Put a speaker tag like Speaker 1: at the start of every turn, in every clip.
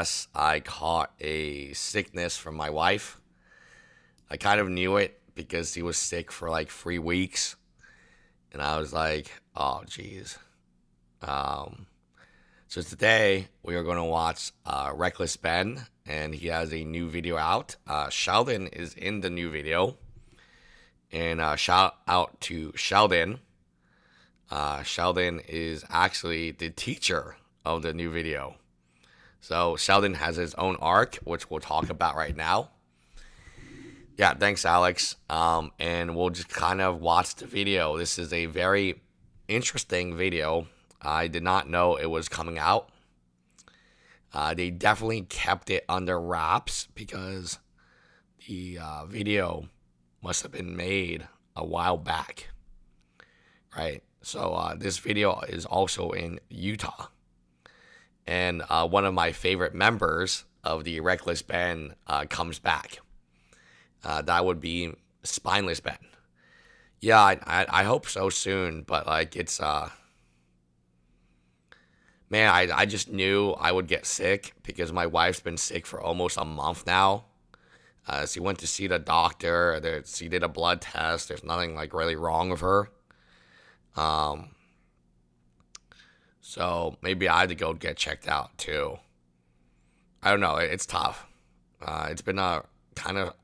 Speaker 1: guess I caught a sickness from my wife. I kind of knew it because he was sick for like 3 weeks. And I was like, oh, geez. So today we are going to watch Reckless Ben, and he has a new video out. Sheldon is in the new video. And shout out to Sheldon. Sheldon is actually the teacher of the new video. So Sheldon has his own arc, which we'll talk about right now. Yeah, thanks, Alex. And we'll just kind of watch the video. This is a very interesting video. I did not know it was coming out. They definitely kept it under wraps because the video must have been made a while back, right? So this video is also in Utah. And one of my favorite members of the Reckless Ben comes back. That would be Spineless Ben. Yeah, I hope so soon, but like it's man, I just knew I would get sick because my wife's been sick for almost a month now. She went to see the doctor. She did a blood test. There's nothing like really wrong with her. So maybe I had to go get checked out too. I don't know. It's tough. It's been a kind of,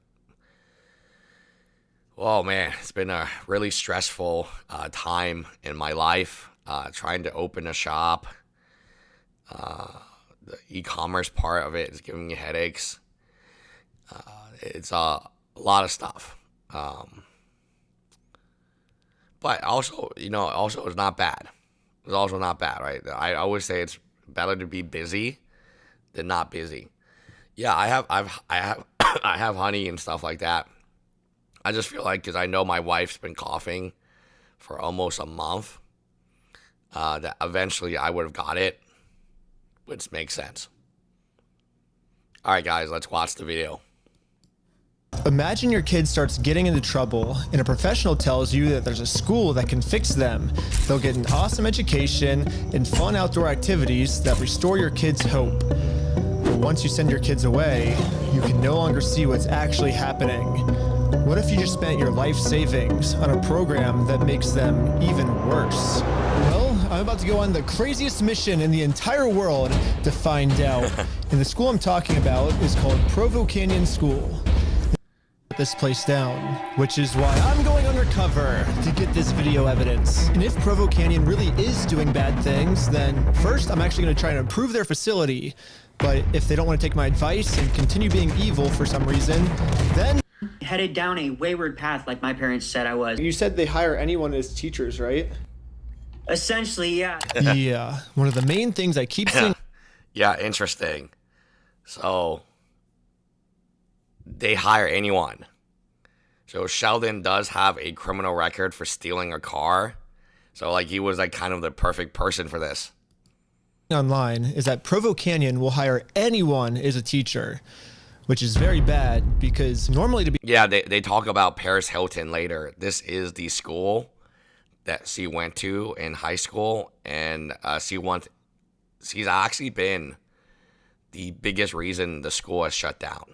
Speaker 1: oh man, it's been a really stressful time in my life. Trying to open a shop. The e-commerce part of it is giving me headaches. It's a lot of stuff. But also, also it's not bad. It's also not bad, right? I always say it's better to be busy than not busy. Yeah, I have I have honey and stuff like that. I just feel like because I know my wife's been coughing for almost a month, that eventually I would have got it, which makes sense. All right, guys, let's watch the video.
Speaker 2: Imagine your kid starts getting into trouble and a professional tells you that there's a school that can fix them. They'll get an awesome education and fun outdoor activities that restore your kid's hope. But once you send your kids away, you can no longer see what's actually happening. What if you just spent your life savings on a program that makes them even worse? Well, I'm about to go on the craziest mission in the entire world to find out. And the school I'm talking about is called Provo Canyon School. This place down, which is why I'm going undercover to get this video evidence. And if Provo Canyon really is doing bad things, then first I'm actually going to try and improve their facility. But if they don't want to take my advice and continue being evil for some reason, then
Speaker 3: headed down a wayward path like my parents said I was.
Speaker 4: You said they hire anyone as teachers, right?
Speaker 3: Essentially, yeah.
Speaker 2: Yeah, one of the main things I keep seeing.
Speaker 1: Yeah, interesting. So they hire anyone. So Sheldon does have a criminal record for stealing a car. So like he was like kind of the perfect person for this.
Speaker 2: Online is that Provo Canyon will hire anyone as a teacher, which is very bad because normally to be.
Speaker 1: Yeah, they talk about Paris Hilton later. This is the school that she went to in high school, and she's actually been the biggest reason the school has shut down.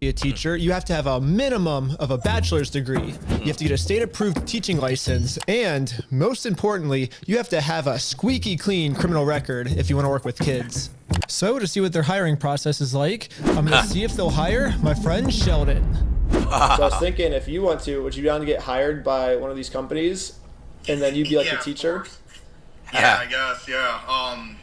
Speaker 2: A teacher, you have to have a minimum of a bachelor's degree. You have to get a state-approved teaching license, and most importantly, you have to have a squeaky clean criminal record if you want to work with kids. So to see what their hiring process is like, I'm going to see if they'll hire my friend Sheldon.
Speaker 4: So I was thinking, if you want to, would you be down to get hired by one of these companies, and then you'd be like the teacher?
Speaker 5: Yeah, I guess, yeah.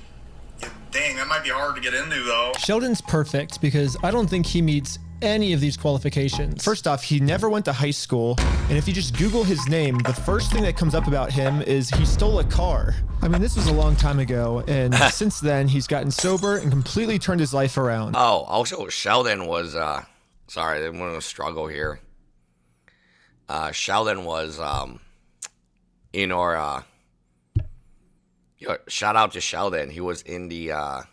Speaker 5: Dang, that might be hard to get into, though.
Speaker 2: Sheldon's perfect because I don't think he meets any of these qualifications. First off, he never went to high school, and if you just Google his name, the first thing that comes up about him is he stole a car. I mean, this was a long time ago, and since then, he's gotten sober and completely turned his life around.
Speaker 1: Oh, also Sheldon was, sorry, I didn't want to struggle here. Sheldon was, shout out to Sheldon. He was in the,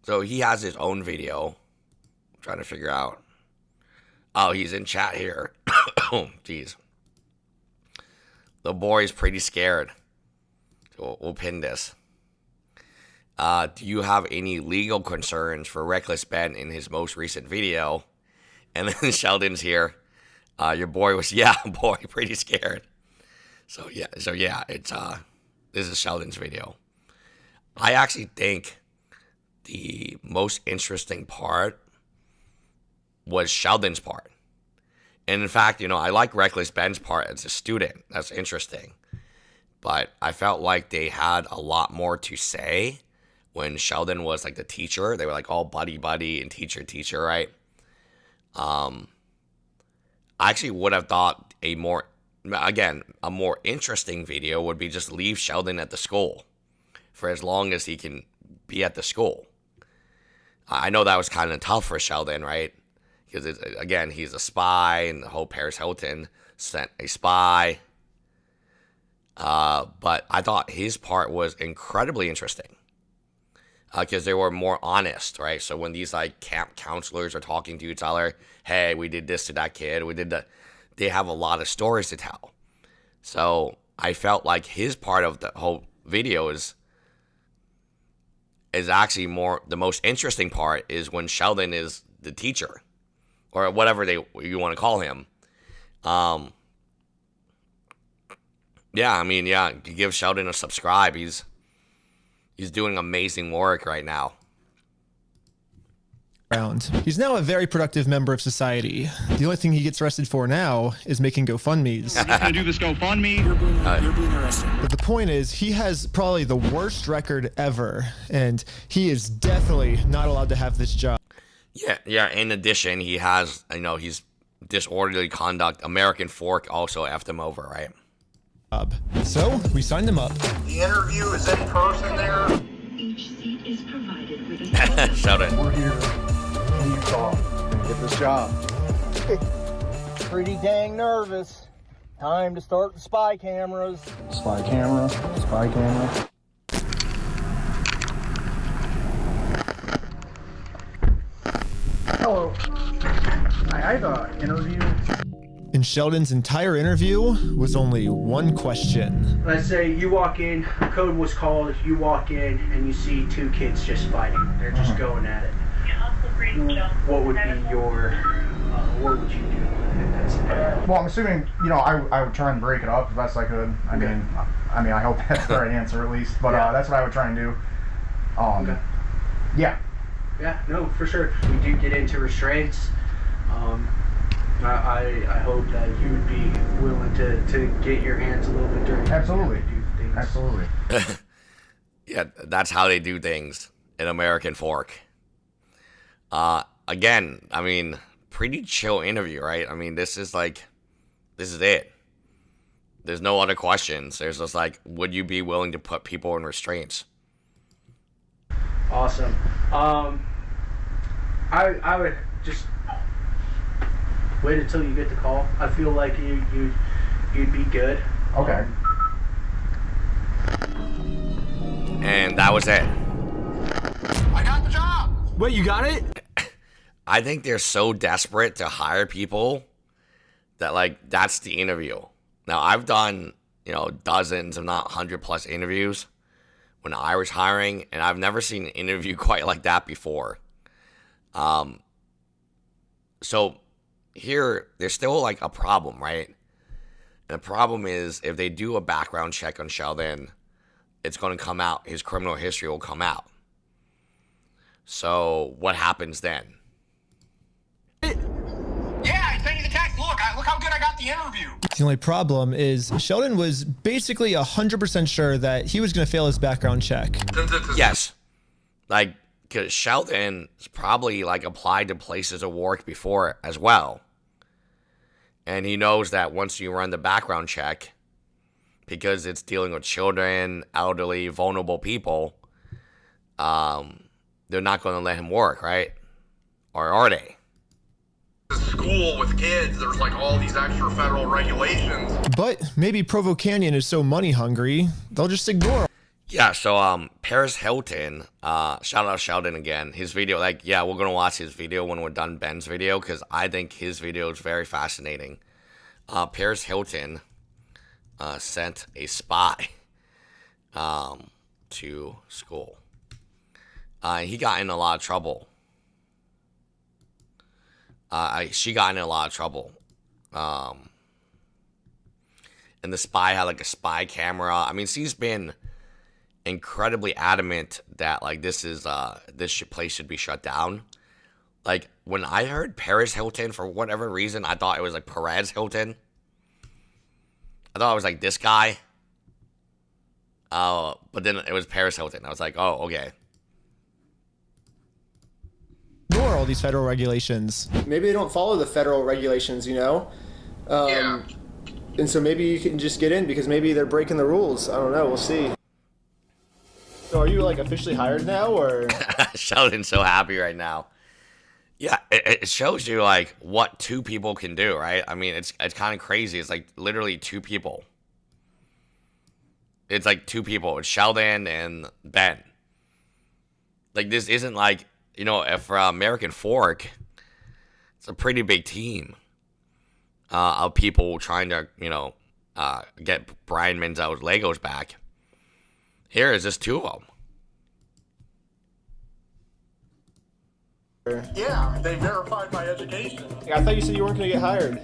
Speaker 1: so he has his own video. I'm trying to figure out. Oh, he's in chat here. Oh, jeez. The boy's pretty scared. So we'll pin this. do you have any legal concerns for Reckless Ben in his most recent video? And then Sheldon's here. Your boy was, yeah, boy, pretty scared. So yeah, it's this is Sheldon's video. I actually think the most interesting part was Sheldon's part. And in fact, I like Reckless Ben's part as a student. That's interesting. But I felt like they had a lot more to say when Sheldon was like the teacher. They were like all buddy and teacher, right? I actually would have thought a more interesting video would be just leave Sheldon at the school for as long as he can be at the school. I know that was kind of tough for Sheldon, right? Because, again, he's a spy, and the whole Paris Hilton sent a spy. But I thought his part was incredibly interesting. Because they were more honest, right? So when these, like, camp counselors are talking to each other, hey, we did this to that kid, we did that. They have a lot of stories to tell. So I felt like his part of the whole video is actually more, the most interesting part is when Sheldon is the teacher, or whatever you want to call him. You give Sheldon a subscribe. He's doing amazing work right now.
Speaker 2: He's now a very productive member of society. The only thing he gets arrested for now is making GoFundMes.
Speaker 6: He's gonna do this GoFundMe.
Speaker 3: You're being arrested.
Speaker 2: But the point is, he has probably the worst record ever, and he is definitely not allowed to have this job.
Speaker 1: Yeah. In addition, he has, he's disorderly conduct. American Fork also effed him over, right?
Speaker 2: So we signed him up.
Speaker 5: The interview is in person there.
Speaker 7: Each seat is provided with a
Speaker 1: Sheldon.
Speaker 8: We're here in Utah to get this job.
Speaker 9: Pretty dang nervous. Time to start the spy cameras.
Speaker 8: Spy camera. Hello. I have an interview.
Speaker 2: And Sheldon's entire interview was only one question.
Speaker 9: Let's say you walk in, code was called, you walk in and you see two kids just fighting. They're just going at it. What would be your, what would you do in that scenario?
Speaker 8: Well, I'm assuming, I would try and break it up as best I could. I mean, I hope that's the right answer at least, but that's what I would try and do.
Speaker 9: Okay.
Speaker 8: Yeah.
Speaker 9: Yeah, no, for sure. We do get into restraints. I hope that you would be willing to get your hands a little bit dirty.
Speaker 8: Absolutely.
Speaker 9: Do things.
Speaker 8: Absolutely.
Speaker 1: Yeah, that's how they do things in American Fork. Again, pretty chill interview, right? This is it. There's no other questions. There's just like, would you be willing to put people in restraints?
Speaker 9: Awesome. I would just wait until you get the call. I feel like you'd be good.
Speaker 8: Okay.
Speaker 1: And that was it.
Speaker 5: I got the job.
Speaker 2: Wait, you got it?
Speaker 1: I think they're so desperate to hire people that that's the interview. Now I've done, dozens, if not 100+ interviews when I was hiring, and I've never seen an interview quite like that before. So here, there's still a problem, right? And the problem is if they do a background check on Sheldon, it's going to come out. His criminal history will come out. So what happens then?
Speaker 5: Yeah, I sent you the text. Look how good I got the interview.
Speaker 2: The only problem is Sheldon was basically 100% sure that he was going to fail his background check.
Speaker 1: Yes. Because Sheldon's probably applied to places of work before as well. And he knows that once you run the background check, because it's dealing with children, elderly, vulnerable people, they're not going to let him work, right? Or are they?
Speaker 5: School with kids, there's all these extra federal regulations.
Speaker 2: But maybe Provo Canyon is so money hungry, they'll just ignore him.
Speaker 1: Yeah, so Paris Hilton, shout out Sheldon again. His video, we're going to watch his video when we're done Ben's video, because I think his video is very fascinating. Paris Hilton sent a spy to school. He got in a lot of trouble. She got in a lot of trouble. And the spy had like a spy camera. I mean, she's been incredibly adamant that like this place should be shut down. Like when I heard Paris Hilton, for whatever reason, I thought it was like Perez Hilton. I thought it was like this guy. But then it was Paris Hilton. I was like, oh, okay.
Speaker 2: Ignore all these federal regulations.
Speaker 4: Maybe they don't follow the federal regulations, you know?
Speaker 5: Yeah.
Speaker 4: And so maybe you can just get in because maybe they're breaking the rules. I don't know. We'll see. So are you like officially hired now, or?
Speaker 1: Sheldon's so happy right now. Yeah, it shows you like what two people can do, right? I mean, it's kind of crazy. It's like literally two people. It's like two people. It's Sheldon and Ben. Like this isn't like, you know, for American Fork, it's a pretty big team of people trying to, you know, get Brian Menzel's Legos back. Here is just two of them.
Speaker 5: Yeah, they verified my education.
Speaker 4: I thought you said you weren't going to get hired.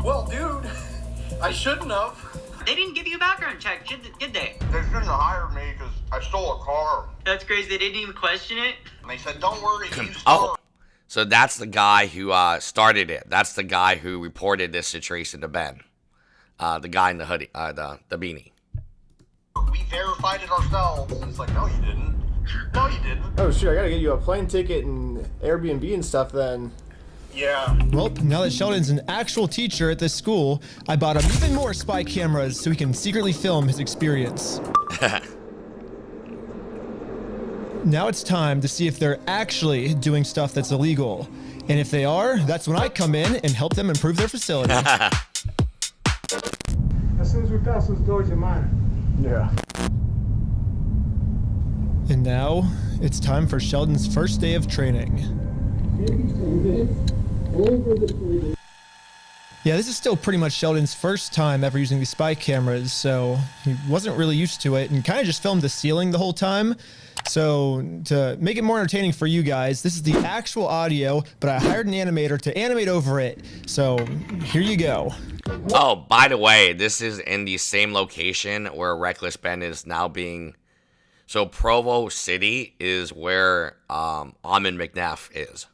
Speaker 5: Well, dude, I shouldn't have.
Speaker 3: They didn't give you a background check, did they?
Speaker 5: They shouldn't have hired me because I stole a car.
Speaker 3: That's crazy. They didn't even question it.
Speaker 5: And they said, don't worry, you
Speaker 1: Oh, so that's the guy who started it. That's the guy who reported this situation to Ben. The guy in the hoodie, the beanie.
Speaker 5: We verified it ourselves. And it's like, no, you didn't. No, you didn't.
Speaker 4: Oh, shoot. I got to get you a plane ticket and Airbnb and stuff then.
Speaker 5: Yeah.
Speaker 2: Well, now that Sheldon's an actual teacher at this school, I bought him even more spy cameras so he can secretly film his experience. Now it's time to see if they're actually doing stuff that's illegal. And if they are, that's when I come in and help them improve their facility.
Speaker 6: As soon as we pass those doors, you're mine.
Speaker 4: Yeah.
Speaker 2: And now it's time for Sheldon's first day of training. Yeah, this is still pretty much Sheldon's first time ever using these spy cameras, so he wasn't really used to it and kind of just filmed the ceiling the whole time. So to make it more entertaining for you guys, this is the actual audio, but I hired an animator to animate over it. So here you go.
Speaker 1: Oh, by the way, this is in the same location where Reckless Ben is now being... So Provo City is where Almond McNaff is.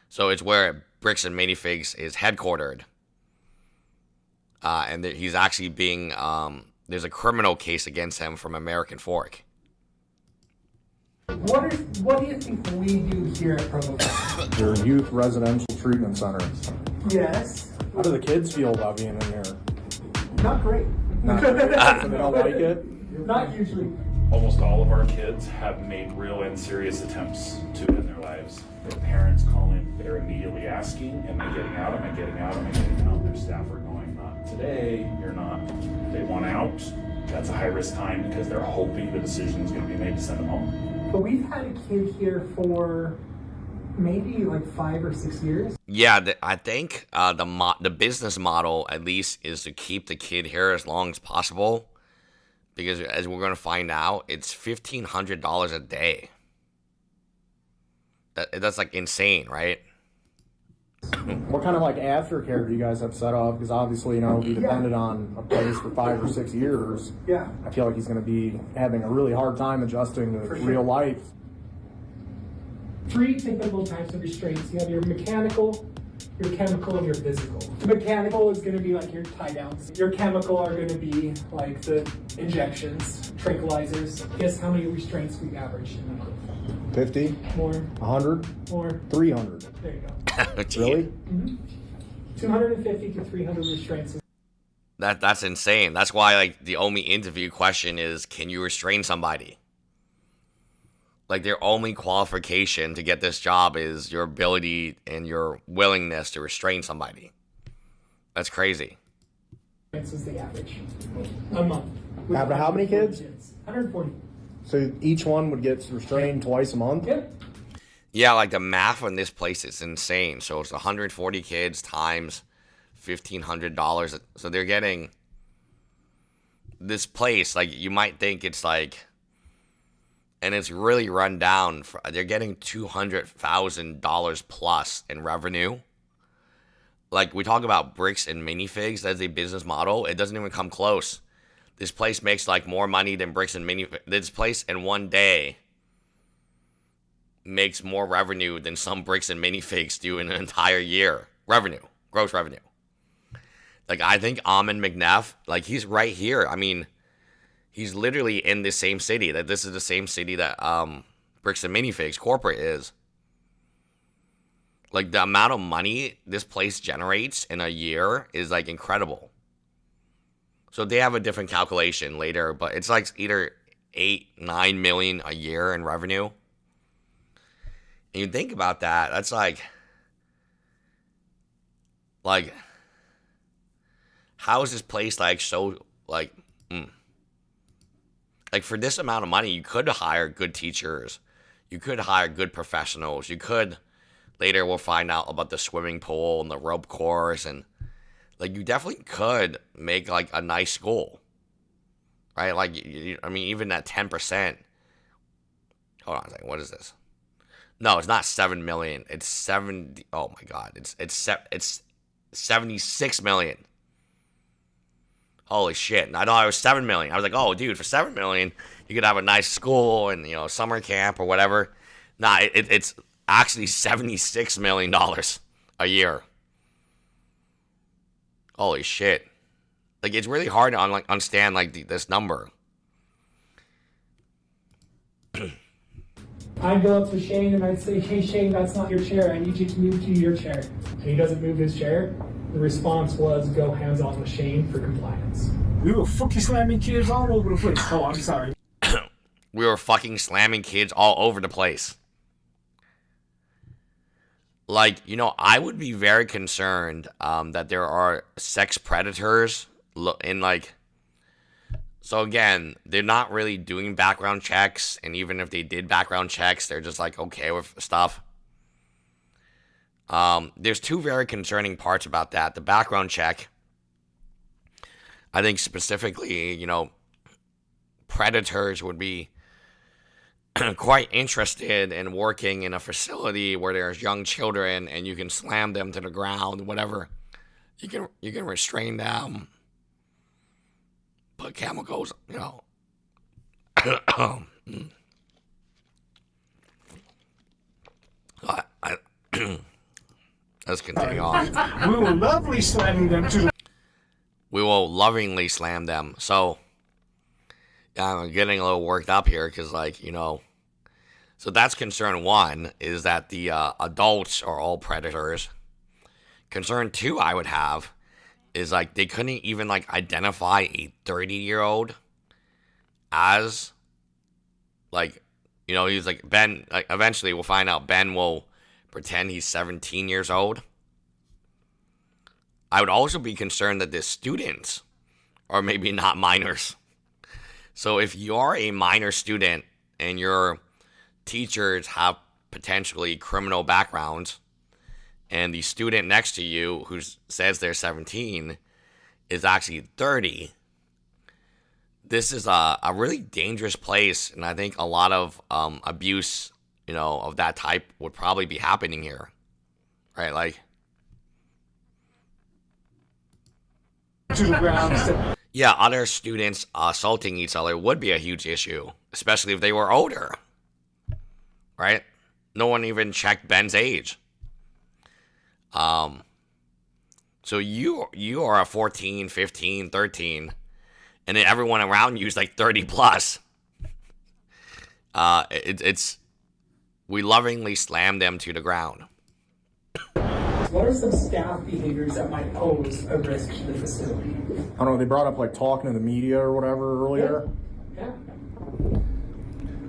Speaker 1: So it's where Bricks and Minifigs is headquartered. And he's actually being... there's a criminal case against him from American Fork.
Speaker 6: What do you think we do here at Provo?
Speaker 8: They're youth residential treatment centers.
Speaker 6: Yes.
Speaker 8: How do the kids feel about being in here?
Speaker 6: Not great.
Speaker 8: Not they don't like it?
Speaker 6: Not usually.
Speaker 10: Almost all of our kids have made real and serious attempts to end their lives. Their parents call in, they're immediately asking, am I getting out, am I getting out, am I getting out? Their staff are going, not today, you're not. They want out. That's a high risk time because they're hoping the decision is going to be made to send them home.
Speaker 6: But we've had a kid here for maybe like 5 or 6 years.
Speaker 1: Yeah, I think the business model, at least, is to keep the kid here as long as possible. Because as we're going to find out, it's $1,500 a day. That's like insane, right?
Speaker 8: What kind of like aftercare do you guys have set up? Because obviously, you know, if he depended on a place for 5 or 6 years,
Speaker 6: Yeah.
Speaker 8: I feel like he's going to be having a really hard time adjusting to
Speaker 6: For sure.
Speaker 8: real life.
Speaker 6: 3 typical types of restraints. You have your mechanical, your chemical, and your physical. The mechanical is going to be like your tie downs. Your chemical are going to be like the injections, tranquilizers. Guess how many restraints we average in a month?
Speaker 8: 50,
Speaker 6: More,
Speaker 8: 100,
Speaker 6: more.
Speaker 8: 300.
Speaker 6: There you go.
Speaker 8: Really?
Speaker 6: 250 to 300 restraints.
Speaker 1: That's insane. That's why like the only interview question is, can you restrain somebody? Like their only qualification to get this job is your ability and your willingness to restrain somebody. That's crazy.
Speaker 6: This is the average a month.
Speaker 8: After how many kids?
Speaker 6: 140.
Speaker 8: So each one would get restrained twice a month?
Speaker 6: Yep.
Speaker 1: Yeah, like the math on this place is insane. So it's 140 kids times $1,500. So they're getting this place. Like you might think it's like and it's really run down. They're getting $200,000 plus in revenue. Like, we talk about bricks and minifigs as a business model. It doesn't even come close. This place makes, like, more money than bricks and minifigs. This place in one day makes more revenue than some bricks and minifigs do in an entire year. Revenue. Gross revenue. Like, I think Amon McNeff, like, he's right here. I mean, he's literally in the same city. That this is the same city that bricks and minifigs corporate is. Like, the amount of money this place generates in a year is, like, incredible. So they have a different calculation later, but it's, like, either 8-9 million a year in revenue. And you think about that, that's, like, how is this place, like, so, like, Like, for this amount of money, you could hire good teachers. You could hire good professionals. You could... Later, we'll find out about the swimming pool and the rope course. And, like, you definitely could make, like, a nice school. Right? Like, I mean, even at 10%. Hold on a second. What is this? No, it's not 7 million. It's 70. Oh, my God. It's 76 million. Holy shit. And I thought it was 7 million. I was like, oh, dude, for 7 million, you could have a nice school and, you know, summer camp or whatever. Nah, it's actually $76 million a year. Holy shit. Like, it's really hard to understand, like, this number.
Speaker 6: I'd go up to Shane and I'd say, hey, Shane, that's not your chair. I need you to move to your chair. And he doesn't move his chair. The response was, go hands on with Shane for compliance. We were fucking slamming kids all over the place. Oh, I'm sorry.
Speaker 1: We were fucking slamming kids all over the place. Like, you know, I would be very concerned that there are sex predators in, like... So, again, they're not really doing background checks, and even if they did background checks, they're just, like, okay with stuff. There's two very concerning parts about that. The background check, I think specifically, you know, predators would be quite interested in working in a facility where there's young children and you can slam them to the ground, whatever. You can restrain them, put chemicals, you know. Let's continue on.
Speaker 6: We will lovingly slam them to...
Speaker 1: We will lovingly slam them. So, I'm getting a little worked up here because, like, you know, so that's concern one, is that the adults are all predators. Concern two I would have is, like, they couldn't even, like, identify a 30-year-old as, like, you know, he's like, Ben, like, eventually we'll find out Ben will pretend he's 17 years old. I would also be concerned that the students are maybe not minors. So if you're a minor student and your teachers have potentially criminal backgrounds, and the student next to you who says they're 17 is actually 30, this is a really dangerous place, and I think a lot of abuse, you know, of that type would probably be happening here, right? Like,
Speaker 6: to the ground.
Speaker 1: Yeah, other students assaulting each other would be a huge issue, especially if they were older, right? No one even checked Ben's age. So you are a 14, 15, 13, and then everyone around you is like 30 plus. We lovingly slam them to the ground.
Speaker 6: What are some staff behaviors that might pose a risk to the facility?
Speaker 8: I don't know, they brought up like talking to the media or whatever earlier.
Speaker 6: Yeah.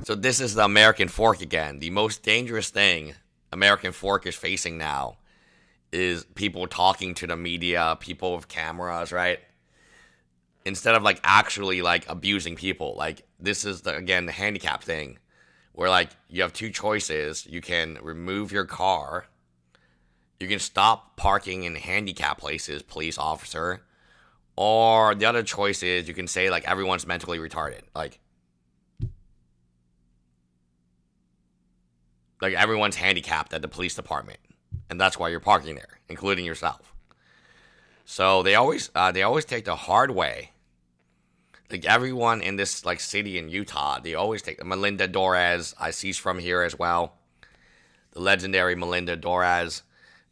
Speaker 1: So this is the American Fork again. The most dangerous thing American Fork is facing now is people talking to the media, people with cameras, right? Instead of, like, actually, like, abusing people. Like, this is, the handicap thing. Where, like, you have two choices. You can remove your car. You can stop parking in handicap places, police officer. Or the other choice is you can say, like, everyone's mentally retarded. Like, Like, everyone's handicapped at the police department, and that's why you're parking there, including yourself. So they always take the hard way. Like, everyone in this, like, city in Utah, they always take Melinda Torres. She's from here as well. The legendary Melinda Torres.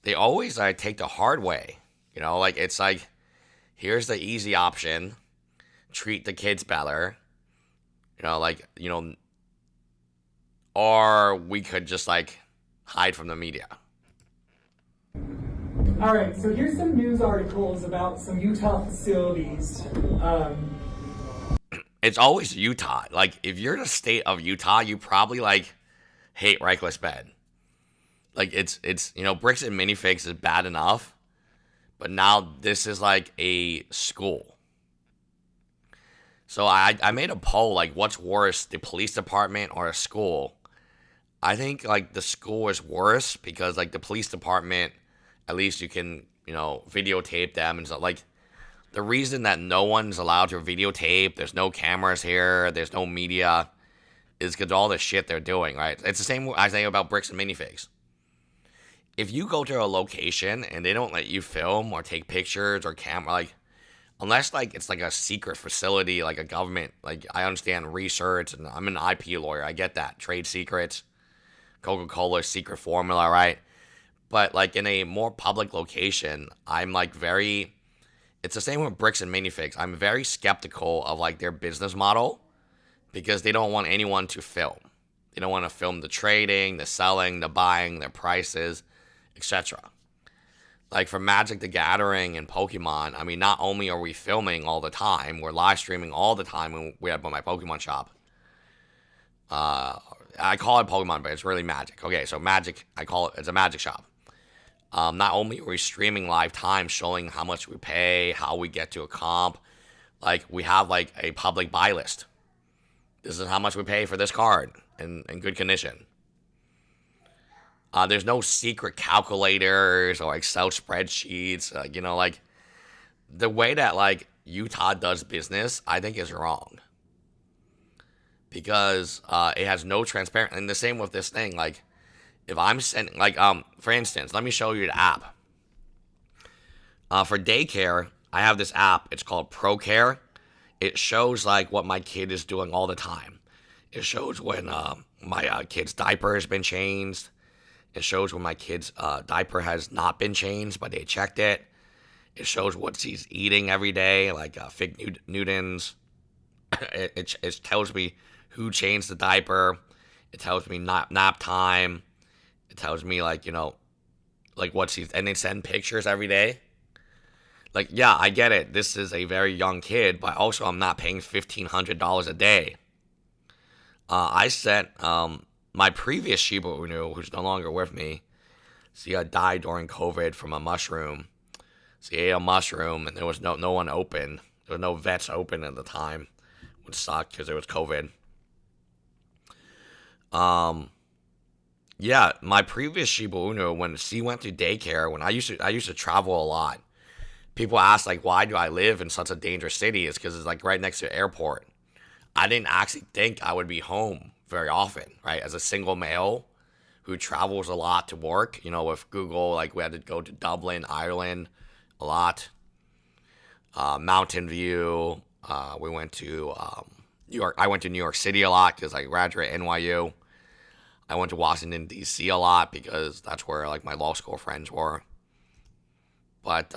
Speaker 1: They always take the hard way. You know, like, it's like, here's the easy option. Treat the kids better. You know, like, you know, or we could just, like, hide from the media.
Speaker 6: All right, so here's some news articles about some Utah facilities.
Speaker 1: It's always Utah. Like, if you're in the state of Utah, you probably, like, hate reckless spend. Like, it's you know, bricks and minifigs is bad enough, but now this is like a school. So I made a poll, like, what's worse, the police department or a school? I think, like, the school is worse because, like, the police department, at least you can, you know, videotape them and stuff. Like, the reason that no one's allowed to videotape, there's no cameras here, there's no media, is because all the shit they're doing, right? It's the same I say about bricks and minifigs. If you go to a location and they don't let you film or take pictures or camera, like, unless, like, it's like a secret facility, like a government, like, I understand research, and I'm an IP lawyer, I get that, trade secrets, Coca-Cola secret formula, right? But, like, in a more public location, I'm, like, it's the same with bricks and minifigs. I'm very skeptical of, like, their business model because they don't want anyone to film. They don't want to film the trading, the selling, the buying, their prices, etc. Like, for Magic the Gathering and Pokemon, I mean, not only are we filming all the time, we're live streaming all the time when we have my Pokemon shop. I call it Pokemon, but it's really Magic. Okay, so Magic, it's a Magic shop. Not only are we streaming live time, showing how much we pay, how we get to a comp, like, we have, like, a public buy list. This is how much we pay for this card in good condition. There's no secret calculators or Excel spreadsheets. You know, like, the way that, like, Utah does business, I think is wrong. Because it has no transparency. And the same with this thing. Like, if I'm sending, like, for instance, let me show you the app. For daycare, I have this app. It's called ProCare. It shows, like, what my kid is doing all the time. It shows when my kid's diaper has been changed. It shows when my kid's diaper has not been changed, but they checked it. It shows what he's eating every day, like Fig Newtons. It tells me who changed the diaper. It tells me nap time. It tells me, like, you know, like, and they send pictures every day. Like, yeah, I get it. This is a very young kid, but also I'm not paying $1,500 a day. I sent my previous Shiba Inu, who's no longer with me. She died during COVID from a mushroom. She ate a mushroom, and there was no one open. There were no vets open at the time, which sucked because it was COVID. Yeah, my previous Shiba Inu, when she went to daycare, when I used to travel a lot. People ask, like, why do I live in such a dangerous city? It's because it's, like, right next to the airport. I didn't actually think I would be home very often, right? As a single male who travels a lot to work, you know, with Google, like, we had to go to Dublin, Ireland a lot. Mountain View. We went to New York. I went to New York City a lot because I graduated at NYU. I went to Washington, D.C. a lot because that's where, like, my law school friends were. But,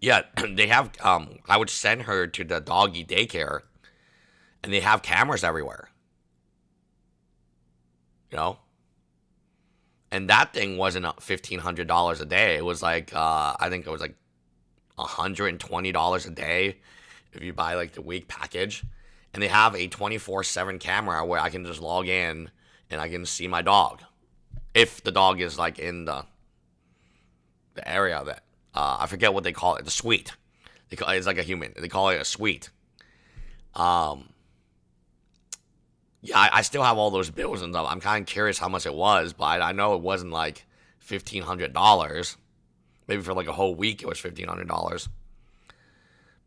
Speaker 1: yeah, they have, I would send her to the doggy daycare, and they have cameras everywhere. You know? And that thing wasn't $1,500 a day. It was like, I think it was like $120 a day if you buy, like, the week package. And they have a 24/7 camera where I can just log in and I can see my dog. If the dog is, like, in the area that, I forget what they call it, the suite. It's like a human. They call it a suite. Yeah, I still have all those bills and stuff. I'm kind of curious how much it was, but I know it wasn't like $1,500. Maybe for like a whole week it was $1,500.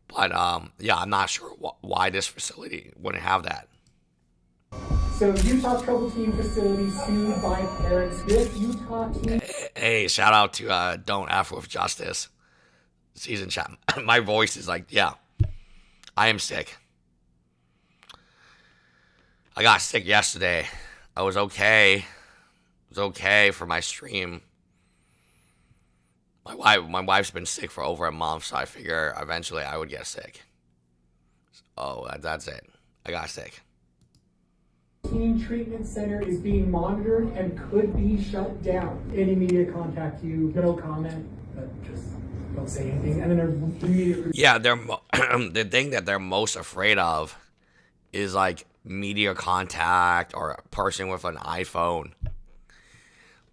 Speaker 1: But yeah, I'm not sure why this facility wouldn't have that.
Speaker 6: So Utah Trouble Team facility sued by parents. This Utah team.
Speaker 1: Hey, shout out to Don't F with Justice season chat. My voice is like, yeah, I am sick. I got sick yesterday. I was okay. It was okay for my stream. My wife's been sick for over a month, so I figure eventually I would get sick. Oh, that's it. I got sick.
Speaker 6: Teen Treatment Center is being monitored and could be shut down. Any media contact you, no comment, but just don't say anything. And then they're immediately.
Speaker 1: Yeah, the thing that they're most afraid of is like media contact or a person with an iPhone.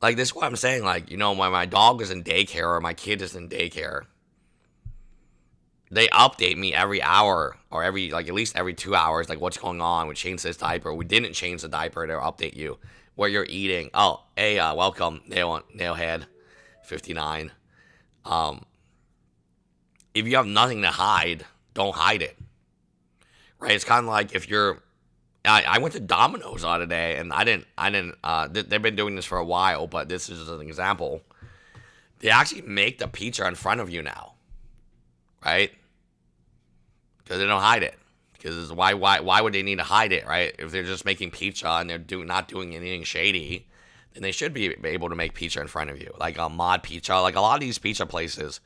Speaker 1: Like, this is what I'm saying. Like, you know, when my dog is in daycare or my kid is in daycare, they update me every hour or at least every 2 hours, like what's going on. We changed this diaper. We didn't change the diaper. They'll update you what you're eating. Oh, hey, welcome, Nailhead 59. If you have nothing to hide, don't hide it. Right? It's kind of like if you're. I went to Domino's the other day, and I didn't. They've been doing this for a while, but this is just an example. They actually make the pizza in front of you now, right? Because they don't hide it. Because why would they need to hide it, right? If they're just making pizza and they're not doing anything shady, then they should be able to make pizza in front of you, like a mod pizza. Like a lot of these pizza places,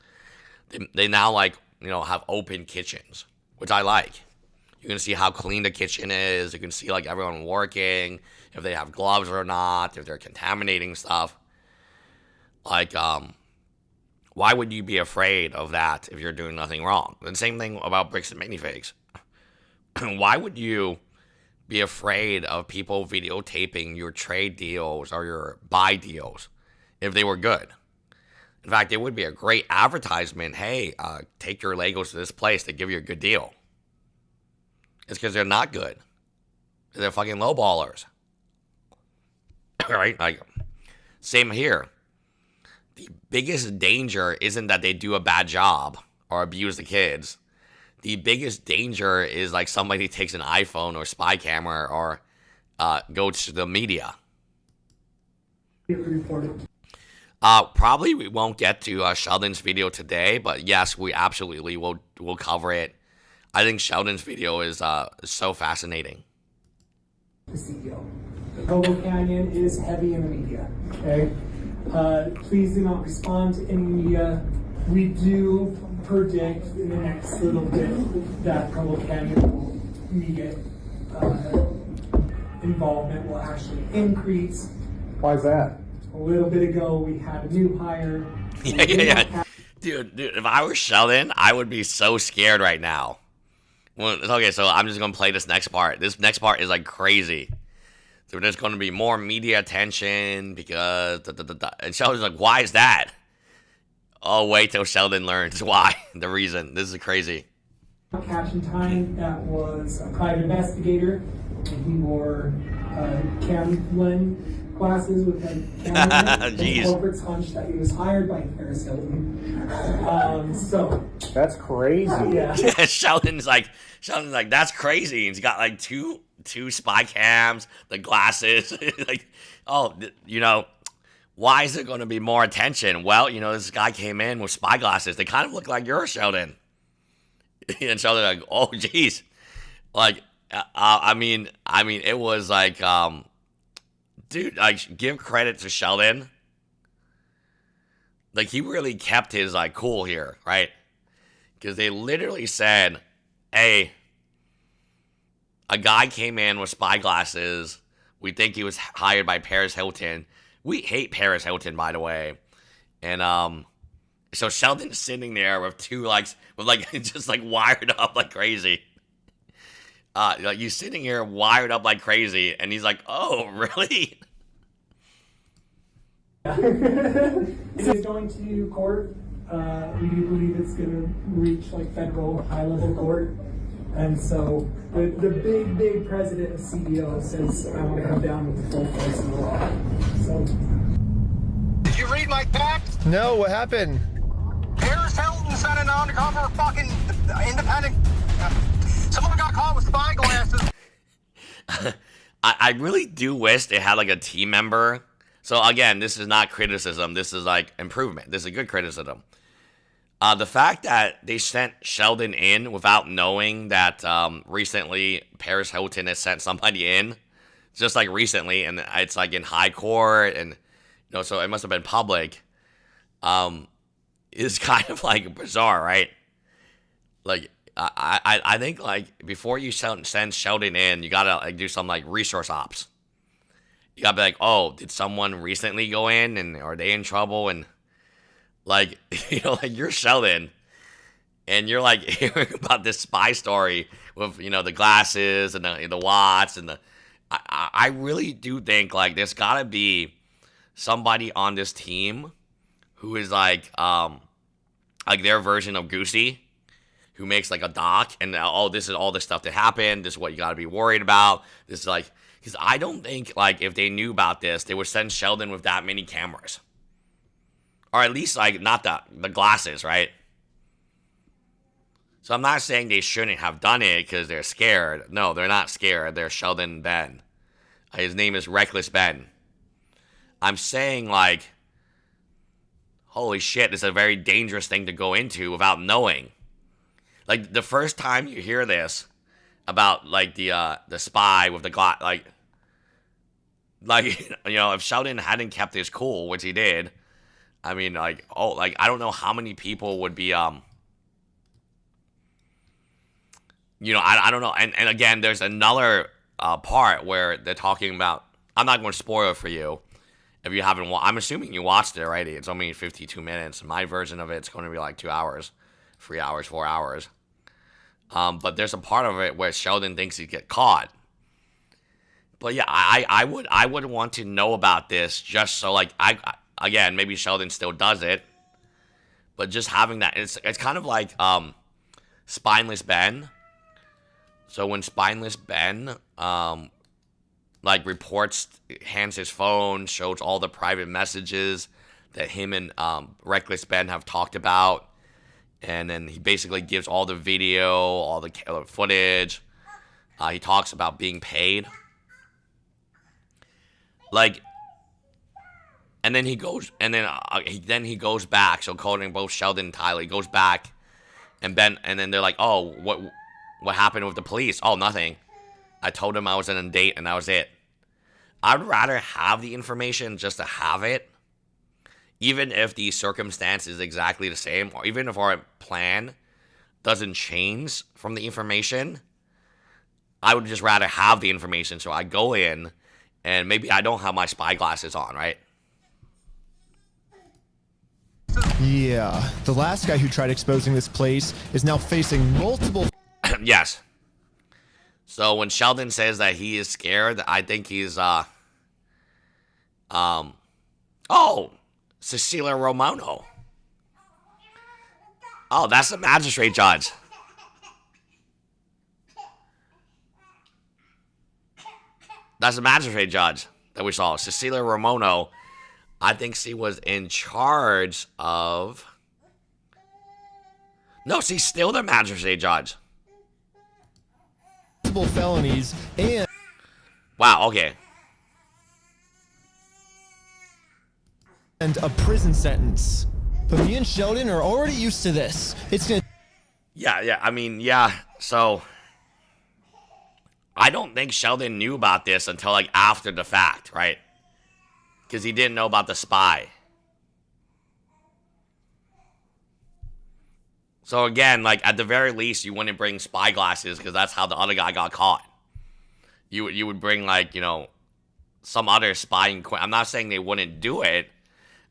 Speaker 1: they now have open kitchens, which I like. You can see how clean the kitchen is. You can see like everyone working, if they have gloves or not, if they're contaminating stuff. Like, why would you be afraid of that if you're doing nothing wrong? And same thing about bricks and minifigs. Why would you be afraid of people videotaping your trade deals or your buy deals if they were good? In fact, it would be a great advertisement. Hey, take your Legos to this place to give you a good deal. It's because they're not good. They're fucking lowballers. Right? Like, same here. The biggest danger isn't that they do a bad job or abuse the kids. The biggest danger is like somebody takes an iPhone or spy camera or goes to the media. Probably we won't get to Sheldon's video today, but yes, we absolutely will cover it. I think Sheldon's video is so fascinating.
Speaker 6: The CEO. The Provo Canyon is heavy in the media. Okay, please do not respond to any media. We do predict in the next little bit that Provo Canyon media involvement will actually increase.
Speaker 8: Why is that?
Speaker 6: A little bit ago, we had a new hire.
Speaker 1: Yeah. Dude, if I were Sheldon, I would be so scared right now. Well, okay, so I'm just going to play this next part. This next part is like crazy. So there's going to be more media attention because... And Sheldon's like, why is that? Oh, wait till Sheldon learns why. The reason. This is crazy.
Speaker 6: Caption time, that was a private investigator. He wore Camlin glasses with a camera. His corporate's hunch that he was hired by Paris Hilton. So
Speaker 8: that's crazy.
Speaker 6: Yeah.
Speaker 1: Sheldon's like, that's crazy. He's got like two spy cams, the glasses. Like, oh, why is there going to be more attention? Well, this guy came in with spy glasses. They kind of look like yours, Sheldon. And Sheldon's like, oh, geez. Like, I mean, it was like, dude, like, give credit to Sheldon. Like, he really kept his, like, cool here, right? Because they literally said, hey, a guy came in with spy glasses. We think he was hired by Paris Hilton. We hate Paris Hilton, by the way. And, so Sheldon's sitting there with just, like, wired up like crazy. Like, he's sitting here wired up like crazy, and he's like, oh, really?
Speaker 6: It is going to court. We do believe it's going to reach, like, federal high-level court. And so the big president and CEO says, I want to come down with the full force of the law. So.
Speaker 11: Did you read my text?
Speaker 2: No, what happened?
Speaker 11: Paris Hilton sent an undercover fucking independent... Someone got caught with spy glasses.
Speaker 1: I really do wish they had like a team member. So again, this is not criticism. This is like improvement. This is a good criticism. The fact that they sent Sheldon in without knowing that recently Paris Hilton has sent somebody in, just like recently, and it's like in high court, and so it must have been public. Is kind of like bizarre, right? Like I think like before you send Sheldon in, you gotta like do some like resource ops. You gotta be like, oh, did someone recently go in, and are they in trouble? And like, like you're Sheldon, and you're like hearing about this spy story with the glasses and the watch and the. I really do think like there's gotta be somebody on this team who is like their version of Goosey, who makes like a doc and this is all the stuff that happened. This is what you gotta be worried about. This is like, because I don't think like if they knew about this, they would send Sheldon with that many cameras. Or at least, like, not the glasses, right? So I'm not saying they shouldn't have done it because they're scared. No, they're not scared. They're Sheldon Ben. His name is Reckless Ben. I'm saying, like, holy shit, it's a very dangerous thing to go into without knowing. Like, the first time you hear this about, like, the spy with the glass, like, if Sheldon hadn't kept his cool, which he did, I mean, like, I don't know how many people would be, I don't know. And again, there's another part where they're talking about, I'm not going to spoil it for you if you haven't I'm assuming you watched it already. It's only 52 minutes. My version of it's going to be like 2 hours, 3 hours, 4 hours. But there's a part of it where Sheldon thinks he'd get caught. But yeah, I would want to know about this just so, like, again, maybe Sheldon still does it, but just having that, it's kind of like Spineless Ben. So when Spineless Ben hands his phone, shows all the private messages that him and Reckless Ben have talked about, and then he basically gives all the video, all the footage. He talks about being paid, like. And then he goes, he goes back. So quoting both Sheldon and Tyler, he goes back, and Ben, and then they're like, "Oh, what happened with the police? Oh, nothing. I told him I was on a date, and that was it." I'd rather have the information just to have it, even if the circumstance is exactly the same, or even if our plan doesn't change from the information. I would just rather have the information, so I go in, and maybe I don't have my spy glasses on, right?
Speaker 2: Yeah, the last guy who tried exposing this place is now facing multiple...
Speaker 1: Yes. So when Sheldon says that he is scared, I think he's, Cecilia Romano. Oh, that's the magistrate judge. That's the magistrate judge that we saw. Cecilia Romano. I think she was in charge of... No, she's still the magistrate judge.
Speaker 2: Felonies and...
Speaker 1: Wow, okay.
Speaker 2: And a prison sentence. But me and Sheldon are already used to this. It's gonna...
Speaker 1: Yeah, I mean, yeah, so... I don't think Sheldon knew about this until, like, after the fact, right? Because he didn't know about the spy. So again, like, at the very least, you wouldn't bring spy glasses because that's how the other guy got caught. You would bring, like, some other spying... I'm not saying they wouldn't do it.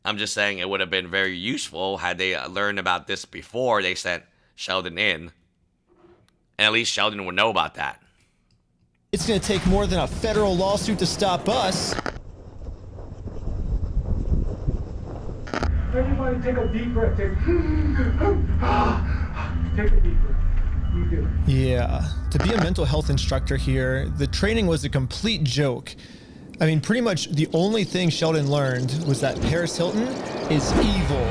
Speaker 1: I'm just saying it would have been very useful had they learned about this before they sent Sheldon in. And at least Sheldon would know about that.
Speaker 2: It's going to take more than a federal lawsuit to stop us.
Speaker 6: Everybody take a deep breath. Take a deep breath. You do it.
Speaker 2: Yeah, to be a mental health instructor here, the training was a complete joke. I mean, pretty much the only thing Sheldon learned was that Paris Hilton is evil.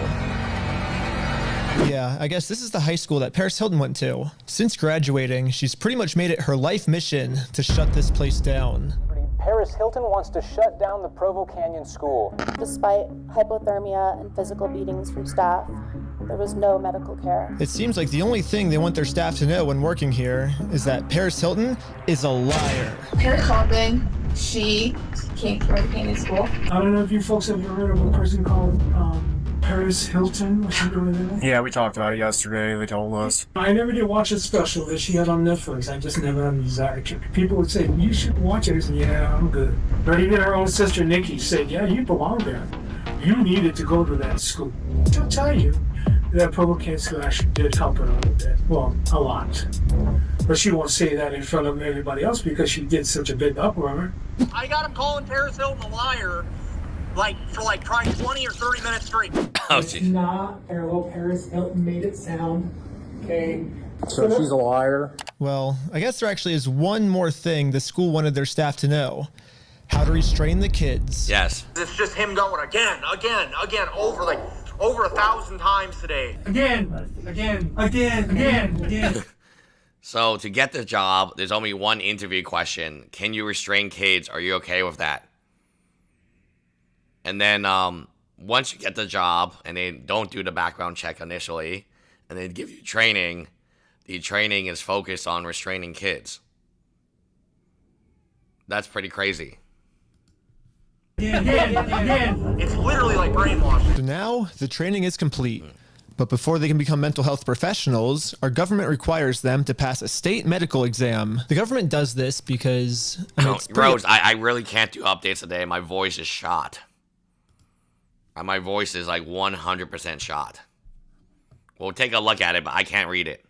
Speaker 2: Yeah, I guess this is the high school that Paris Hilton went to. Since graduating, she's pretty much made it her life mission to shut this place down.
Speaker 12: Paris Hilton wants to shut down the Provo Canyon School.
Speaker 13: Despite hypothermia and physical beatings from staff, there was no medical care.
Speaker 2: It seems like the only thing they want their staff to know when working here is that Paris Hilton is a liar.
Speaker 14: Paris Hilton, she came from the Canyon School.
Speaker 6: I don't know if you folks have ever heard of a person called Paris Hilton or something like that.
Speaker 8: Yeah, we talked about it yesterday. They told us.
Speaker 6: I never did watch a special that she had on Netflix. I just never had a desire to. People would say, you should watch it. I said, yeah, I'm good. But even her own sister, Nikki, said, yeah, you belong there. You needed to go to that school. She'll tell you that Provo Canyon School actually did help her a little bit. Well, a lot. But she won't say that in front of everybody else because she did such a big uproar.
Speaker 11: I got him calling Paris Hilton a liar, for trying 20 or 30 minutes straight.
Speaker 6: It's not parallel. Paris Hilton made it sound. Okay.
Speaker 8: So she's a liar.
Speaker 2: Well, I guess there actually is one more thing the school wanted their staff to know. How to restrain the kids.
Speaker 1: Yes.
Speaker 11: It's just him going again, over 1,000 times today.
Speaker 6: Again.
Speaker 1: So to get the job, there's only one interview question. Can you restrain kids? Are you okay with that? And then once you get the job and they don't do the background check initially and they give you training, the training is focused on restraining kids. That's pretty crazy.
Speaker 11: It's literally like brainwashing.
Speaker 2: So now the training is complete. But before they can become mental health professionals, our government requires them to pass a state medical exam. The government does this because...
Speaker 1: Rose, I really can't do updates today. My voice is shot. My voice is like 100% shot. We'll take a look at it, but I can't read it.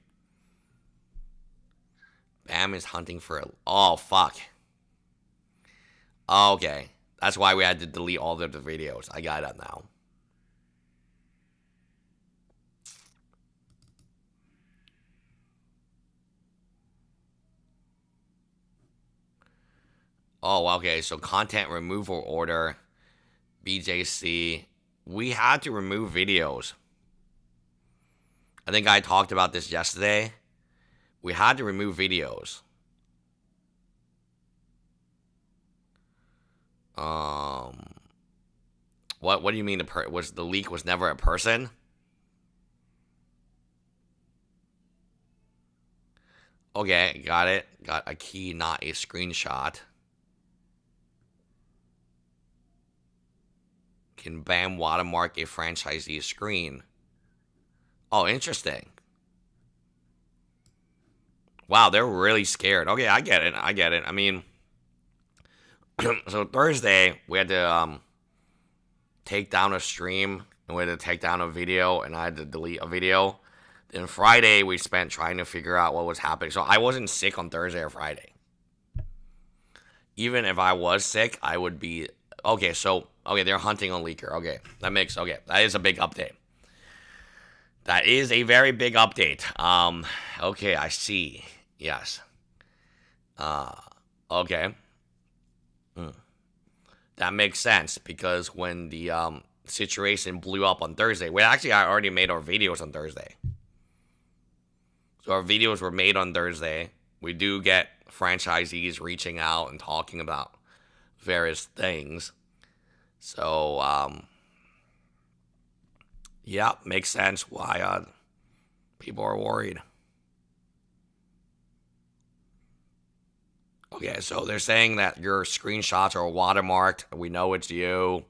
Speaker 1: Bam is hunting for a... Oh, fuck. Okay. That's why we had to delete all of the videos. I got it now. Oh, okay. So content removal order, BJC. We had to remove videos. I think I talked about this yesterday. We had to remove videos. What do you mean was the leak was never a person? Okay, got it. Got a key, not a screenshot. Can BAM watermark a franchisee's screen? Oh, interesting. Wow, they're really scared. Okay, I get it. I mean, so Thursday, we had to take down a stream, and we had to take down a video, and I had to delete a video. Then Friday, we spent trying to figure out what was happening. So I wasn't sick on Thursday or Friday. Even if I was sick, I would be... Okay, so... Okay, they're hunting on Leaker. Okay, that is a big update. That is a very big update. Okay, I see. Yes. Okay. That makes sense, because when the situation blew up on Thursday... Well, actually, I already made our videos on Thursday. So our videos were made on Thursday. We do get franchisees reaching out and talking about various things. So, yeah, makes sense why people are worried. Okay, so they're saying that your screenshots are watermarked. We know it's you.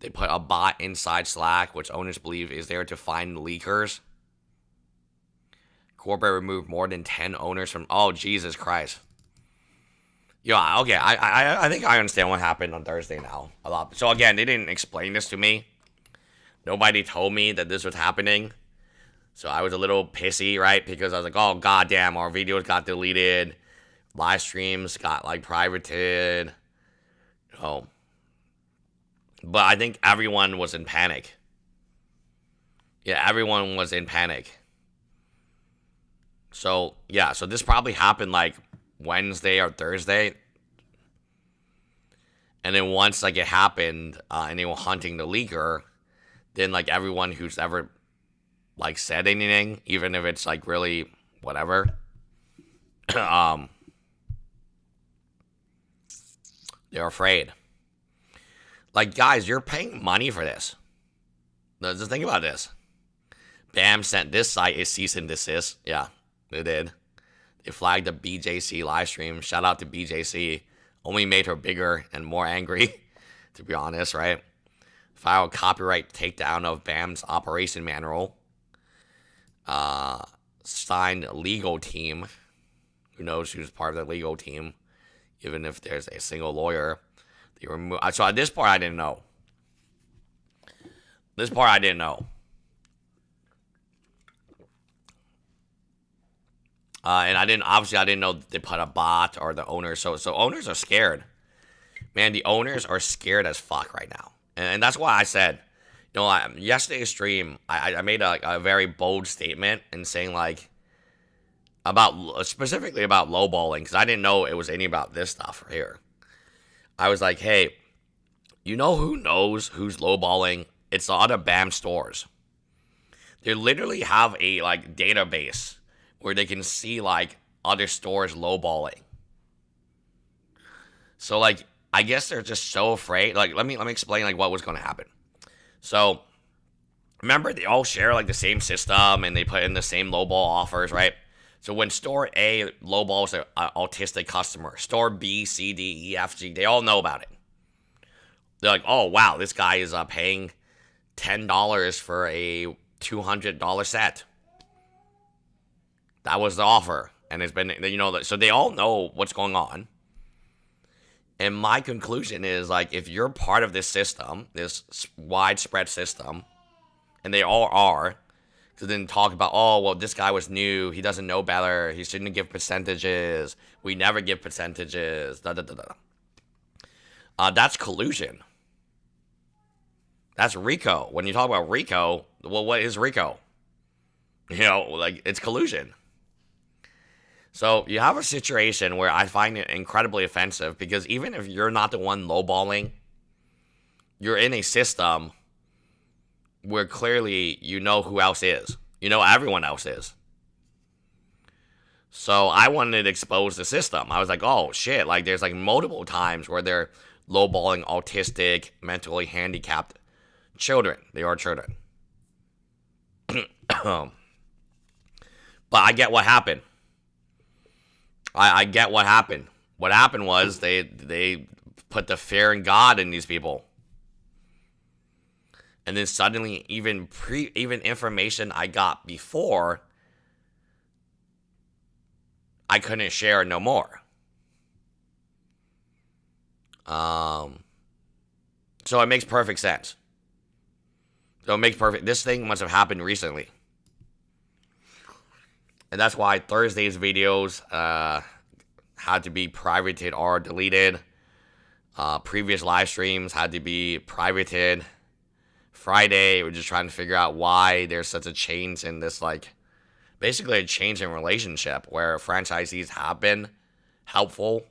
Speaker 1: They put a bot inside Slack, which owners believe is there to find leakers. Corporate removed more than 10 owners from... Oh, Jesus Christ. Yeah, okay, I think I understand what happened on Thursday now a lot. So again, they didn't explain this to me. Nobody told me that this was happening. So I was a little pissy, right? Because I was like, oh, goddamn, our videos got deleted. Live streams got, like, privated. Oh. But I think everyone was in panic. Yeah, everyone was in panic. So, yeah, so this probably happened, like, Wednesday or Thursday. And then once, like, it happened, and they were hunting the leaker, then, like, everyone who's ever, like, said anything, even if it's, like, really whatever, They're afraid. Like, guys, you're paying money for this. Just think about this. BAM sent this site a cease and desist. Yeah, they did. They flagged the BJC live stream. Shout out to BJC. Only made her bigger and more angry, to be honest, right? File copyright takedown of BAM's operation manual. Signed legal team. Who knows who's part of the legal team? Even if there's a single lawyer. They remove. So this part I didn't know. This part I didn't know. And I didn't know they put a bot or the owners. So owners are scared. Man, the owners are scared as fuck right now. And that's why I said, you know, yesterday's stream, I made a very bold statement in saying, like, specifically about lowballing, because I didn't know it was any about this stuff right here. I was like, hey, you know who knows who's lowballing? It's the other BAM stores. They literally have a, like, database where they can see, like, other stores lowballing. So, like, I guess they're just so afraid. Like, let me explain, like, what was going to happen. So, remember, they all share, like, the same system, and they put in the same lowball offers, right? So, when store A lowballs an autistic customer, store B, C, D, E, F, G, they all know about it. They're like, oh, wow, this guy is paying $10 for a $200 set. That was the offer. And it's been, you know, so they all know what's going on. And my conclusion is, like, if you're part of this system, this widespread system, and they all are, because then talk about, oh, well, this guy was new, he doesn't know better, he shouldn't give percentages, we never give percentages, that's collusion. That's RICO. When you talk about RICO, well, what is RICO? You know, like, it's collusion. So you have a situation where I find it incredibly offensive, because even if you're not the one lowballing, you're in a system where clearly you know who else is. You know everyone else is. So I wanted to expose the system. I was like, oh, shit. Like, there's, like, multiple times where they're lowballing autistic, mentally handicapped children. They are children. But I get what happened. I get what happened. What happened was they put the fear in God in these people. And then suddenly even information I got before, I couldn't share no more. So it makes perfect sense. This thing must have happened recently. And that's why Thursday's videos had to be privated or deleted. Previous live streams had to be privated. Friday, we're just trying to figure out why there's such a change in this, like, basically a change in relationship where franchisees have been helpful,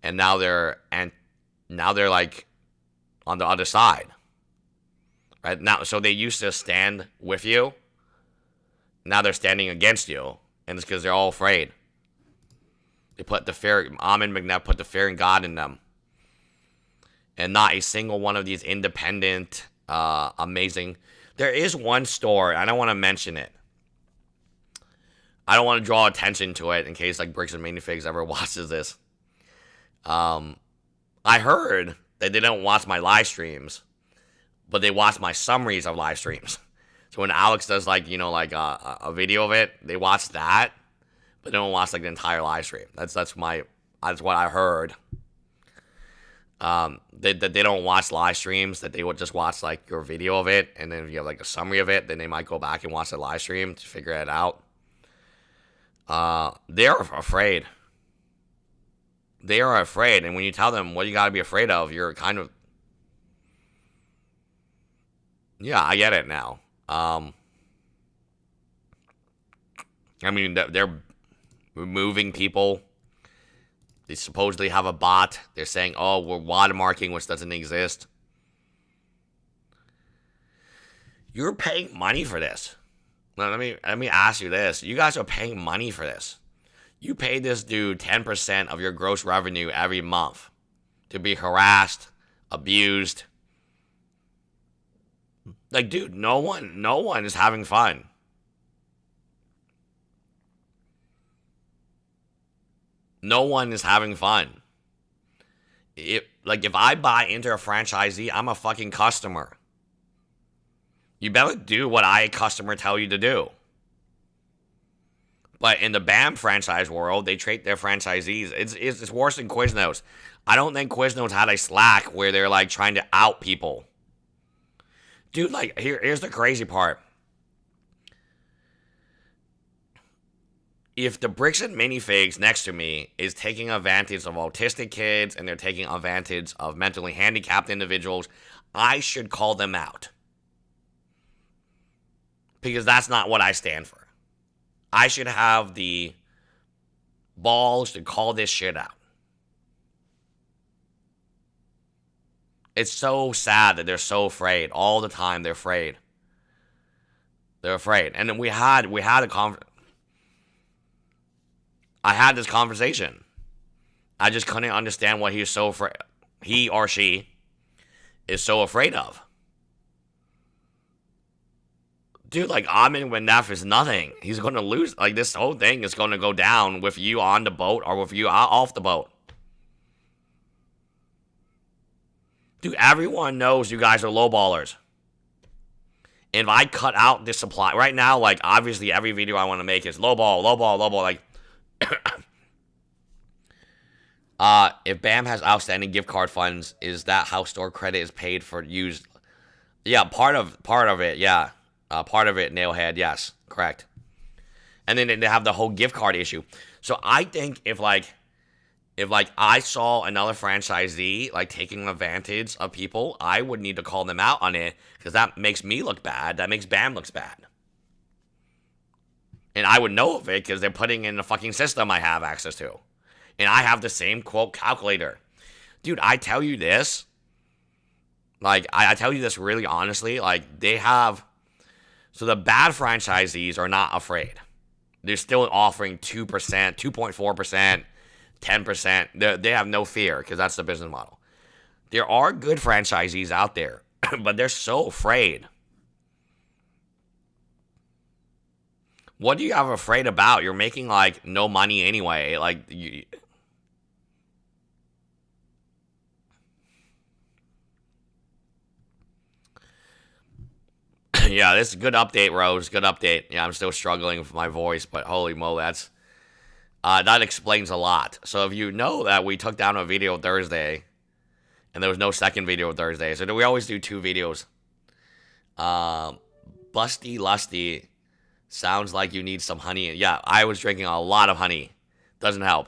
Speaker 1: and now they're like on the other side, right? Now, so they used to stand with you. Now they're standing against you, and it's because they're all afraid. They put the fear, Ahmed McNabb put the fear in God in them. And not a single one of these independent, amazing. There is one store, I don't want to mention it. I don't want to draw attention to it in case, like, Bricks and Minifigs ever watches this. I heard that they don't watch my live streams, but they watch my summaries of live streams. So when Alex does, like, you know, like a video of it, they watch that, but they don't watch, like, the entire live stream. That's what I heard. They don't watch live streams, that they would just watch, like, your video of it, and then if you have, like, a summary of it, then they might go back and watch the live stream to figure it out. They're afraid. They are afraid, and when you tell them what you gotta be afraid of, you're kind of... Yeah, I get it now. I mean, they're removing people. They supposedly have a bot. They're saying, oh, we're watermarking, which doesn't exist. You're paying money for this. Now, let me ask you this. You guys are paying money for this. You pay this dude 10% of your gross revenue every month. to be harassed, abused. Like, dude, no one is having fun. No one is having fun. If I buy into a franchisee, I'm a fucking customer. You better do what I, a customer, tell you to do. But in the BAM franchise world, they treat their franchisees. It's worse than Quiznos. I don't think Quiznos had a Slack where they're like trying to out people. Dude, like, here's the crazy part. If the bricks and minifigs next to me is taking advantage of autistic kids and they're taking advantage of mentally handicapped individuals, I should call them out. Because that's not what I stand for. I should have the balls to call this shit out. It's so sad that they're so afraid. All the time they're afraid. They're afraid. And then I had this conversation. I just couldn't understand what he or she is so afraid of. Dude, like, Amin Wenef is nothing. He's going to lose. Like, this whole thing is going to go down with you on the boat or with you off the boat. Dude, everyone knows you guys are lowballers. If I cut out this supply, right now, like, obviously every video I want to make is lowball. Like, if BAM has outstanding gift card funds, is that how store credit is paid for use? Yeah, part of it, yeah. Part of it, Nailhead, yes, correct. And then they have the whole gift card issue. So I think if I saw another franchisee like taking advantage of people, I would need to call them out on it because that makes me look bad. That makes BAM looks bad. And I would know of it because they're putting in the fucking system I have access to. And I have the same quote calculator. Dude, I tell you this. Like, I tell you this really honestly. Like, they have... So the bad franchisees are not afraid. They're still offering 2%, 2.4%, 10%. They have no fear because that's the business model. There are good franchisees out there, but they're so afraid. What do you have afraid about? You're making, like, no money anyway. Like, yeah, this is a good update, Rose. Good update. Yeah, I'm still struggling with my voice, but holy moly, that explains a lot. So if you know that we took down a video Thursday, and there was no second video Thursday, so we always do 2 videos. Busty Lusty sounds like you need some honey. Yeah, I was drinking a lot of honey. Doesn't help.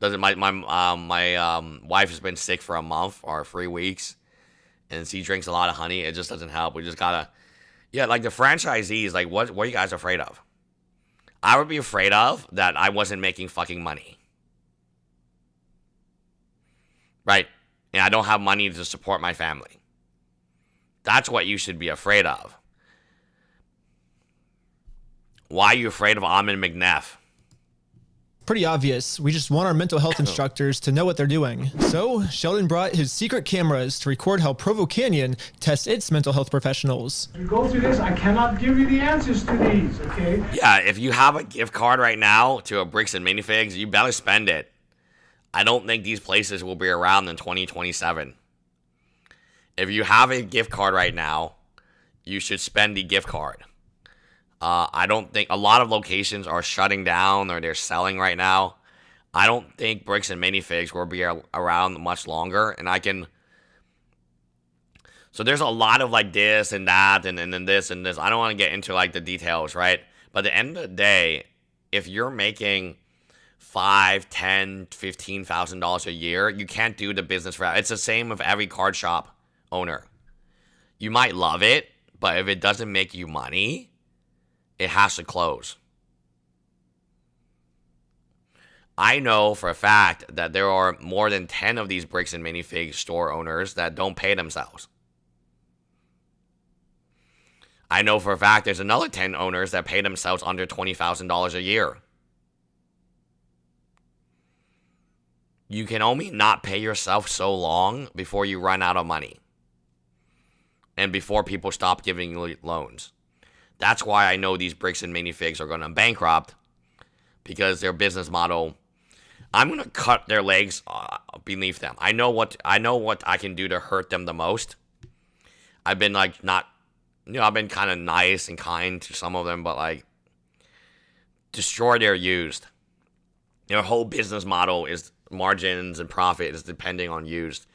Speaker 1: My wife has been sick for a month or 3 weeks. And she drinks a lot of honey. It just doesn't help. We just gotta... Yeah, like the franchisees, like what are you guys afraid of? I would be afraid of that I wasn't making fucking money. Right? And I don't have money to support my family. That's what you should be afraid of. Why are you afraid of Amin McNeff?
Speaker 2: Pretty obvious. We just want our mental health instructors to know what they're doing. So Sheldon brought his secret cameras to record how Provo Canyon tests its mental health professionals.
Speaker 6: You go through this, I cannot give you the answers to these, okay?
Speaker 1: Yeah, if you have a gift card right now to a Bricks and Minifigs, you better spend it. I don't think these places will be around in 2027. If you have a gift card right now, you should spend the gift card. I don't think a lot of locations are shutting down or they're selling right now. I don't think Bricks and Minifigs will be around much longer. And so there's a lot of like this and that and then this and this. I don't want to get into like the details, right? But at the end of the day, if you're making $5,000, $10,000, $15,000 a year, you can't do the business for that. It's the same with every card shop owner. You might love it, but if it doesn't make you money, it has to close. I know for a fact that there are more than 10 of these Bricks and Minifig store owners that don't pay themselves. I know for a fact there's another 10 owners that pay themselves under $20,000 a year. you can only not pay yourself so long before you run out of money. And before people stop giving you loans. That's why I know these bricks and minifigs are going to bankrupt. Because their business model, I'm going to cut their legs beneath them. I know what I can do to hurt them the most. I've been like I've been kind of nice and kind to some of them, but like destroy their used. Their whole business model is margins and profit is depending on used.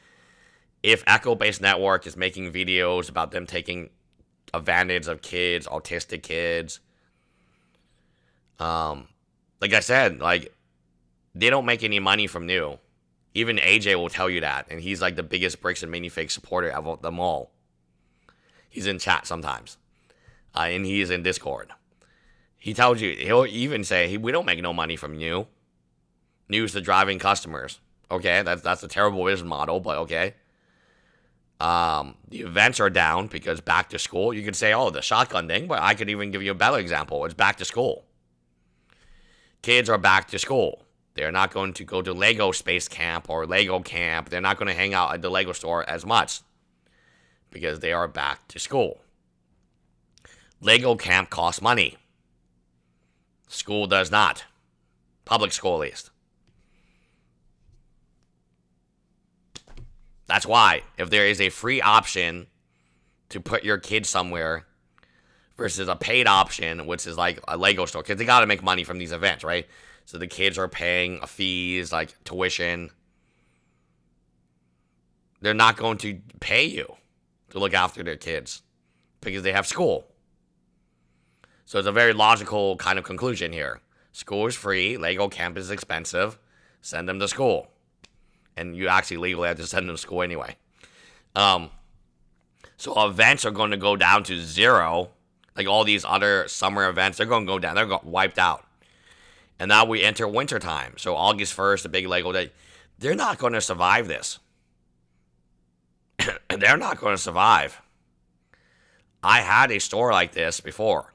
Speaker 1: If Echo-based network is making videos about them taking advantage of kids, autistic kids, like I said, like they don't make any money from new. Even AJ will tell you that, and he's like the biggest bricks and minifig supporter of them all. He's in chat sometimes, and he's in Discord. He tells you, he'll even say, we don't make no money from new. New's the driving customers. Okay, that's a terrible business model, but okay. The events are down because back to school. You could say, oh, the shotgun thing, but I could even give you a better example. It's back to school. Kids are back to school. They're not going to go to Lego Space Camp or Lego Camp. They're not going to hang out at the Lego store as much because they are back to school. Lego Camp costs money. School does not. Public school, at least. That's why, if there is a free option to put your kid somewhere versus a paid option, which is like a Lego store, because they got to make money from these events, right? So the kids are paying fees, like tuition. They're not going to pay you to look after their kids because they have school. So it's a very logical kind of conclusion here. School is free. Lego Camp is expensive. Send them to school. And you actually legally have to send them to school anyway. So events are going to go down to zero. Like all these other summer events, they're going to go down. They're wiped out. And now we enter wintertime. So August 1st, the big Lego Day. They're not going to survive this. They're not going to survive. I had a store like this before.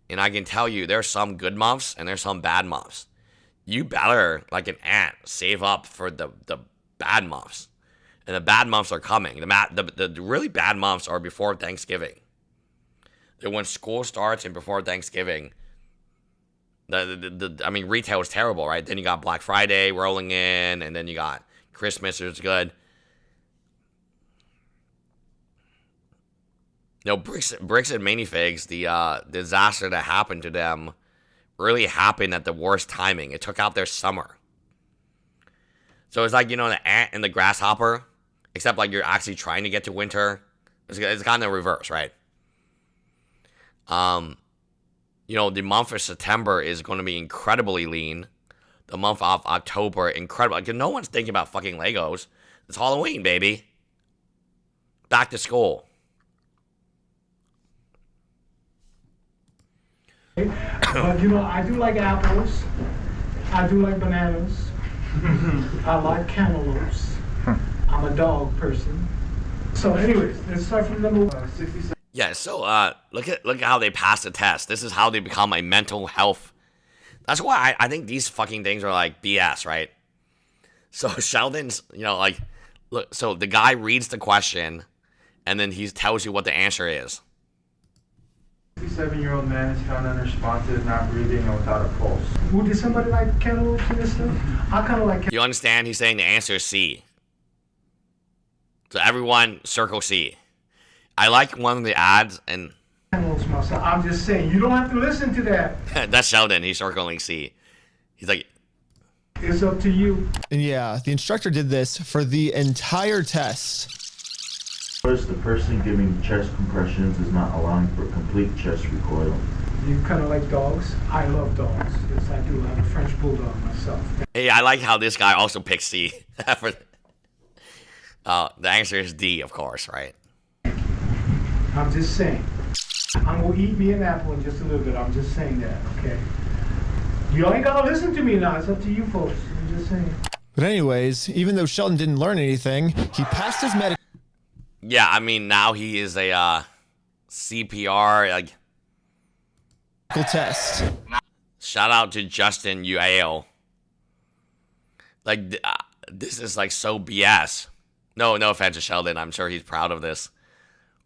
Speaker 1: And I can tell you, there's some good months and there's some bad months. You better, like an ant, save up for the bad months. And the bad months are coming. The really bad months are before Thanksgiving. They're when school starts and before Thanksgiving. I mean, retail is terrible, right? Then you got Black Friday rolling in, and then you got Christmas is good. No, bricks and minifigs, the disaster that happened to them really happened at the worst timing. It took out their summer. So it's like, the ant and the grasshopper, except like you're actually trying to get to winter. It's kind of reverse, right? The month of September is going to be incredibly lean. The month of October, incredible. Like, no one's thinking about fucking Legos. It's Halloween, baby. Back to school.
Speaker 6: But I do like apples. I do like bananas. I like cantaloupes. I'm a dog person. So anyways, let's start from number 67.
Speaker 1: Yeah, so look at how they pass the test. This is how they become a mental health. That's why I think these fucking things are like BS, right? So Sheldon's, look, so the guy reads the question and then he tells you what the answer is.
Speaker 15: 67-year-old man is found unresponsive, not breathing, and without a pulse.
Speaker 6: Well, did somebody like cantaloupes and this stuff? I kind of like.
Speaker 1: You understand? He's saying the answer is C. So everyone circle C. I like one of the ads and.
Speaker 6: Cantaloupes myself. I'm just saying, you don't have to listen to that.
Speaker 1: That's Sheldon. He's circling C. He's like.
Speaker 6: It's up to you.
Speaker 2: And yeah, the instructor did this for the entire test.
Speaker 15: First, the person giving chest compressions is not allowing for complete chest recoil.
Speaker 6: You kind of like dogs? I love dogs. Yes, I do. I have a French bulldog myself.
Speaker 1: Hey, I like how this guy also picks C. The answer is D, of course, right?
Speaker 6: I'm just saying. I'm going to eat me an apple in just a little bit. I'm just saying that, okay? You ain't got to listen to me now. It's up to you folks. I'm just saying.
Speaker 2: But anyways, even though Sheldon didn't learn anything, he passed his medical.
Speaker 1: Yeah, I mean, now he is a CPR
Speaker 2: test.
Speaker 1: Shout out to Justin Ual. Like, this is like so BS. No offense to Sheldon. I'm sure he's proud of this.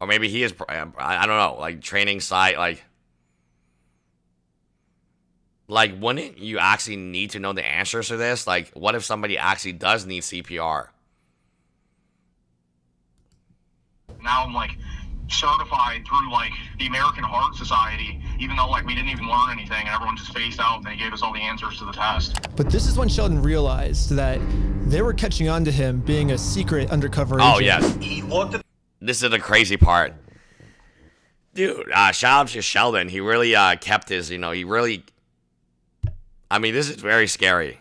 Speaker 1: Or maybe he is, I don't know, like training site, like, wouldn't you actually need to know the answers to this? Like, what if somebody actually does need CPR?
Speaker 5: Now I'm like certified through like the American Heart Society, even though like we didn't even learn anything and everyone just phased out and they gave us all the answers to the test.
Speaker 2: But this is when Sheldon realized that they were catching on to him being a secret undercover agent.
Speaker 1: Oh, yes.
Speaker 5: He looked at
Speaker 1: This is the crazy part. Dude, shout out to Sheldon. He really kept his, he really... I mean, this is very scary.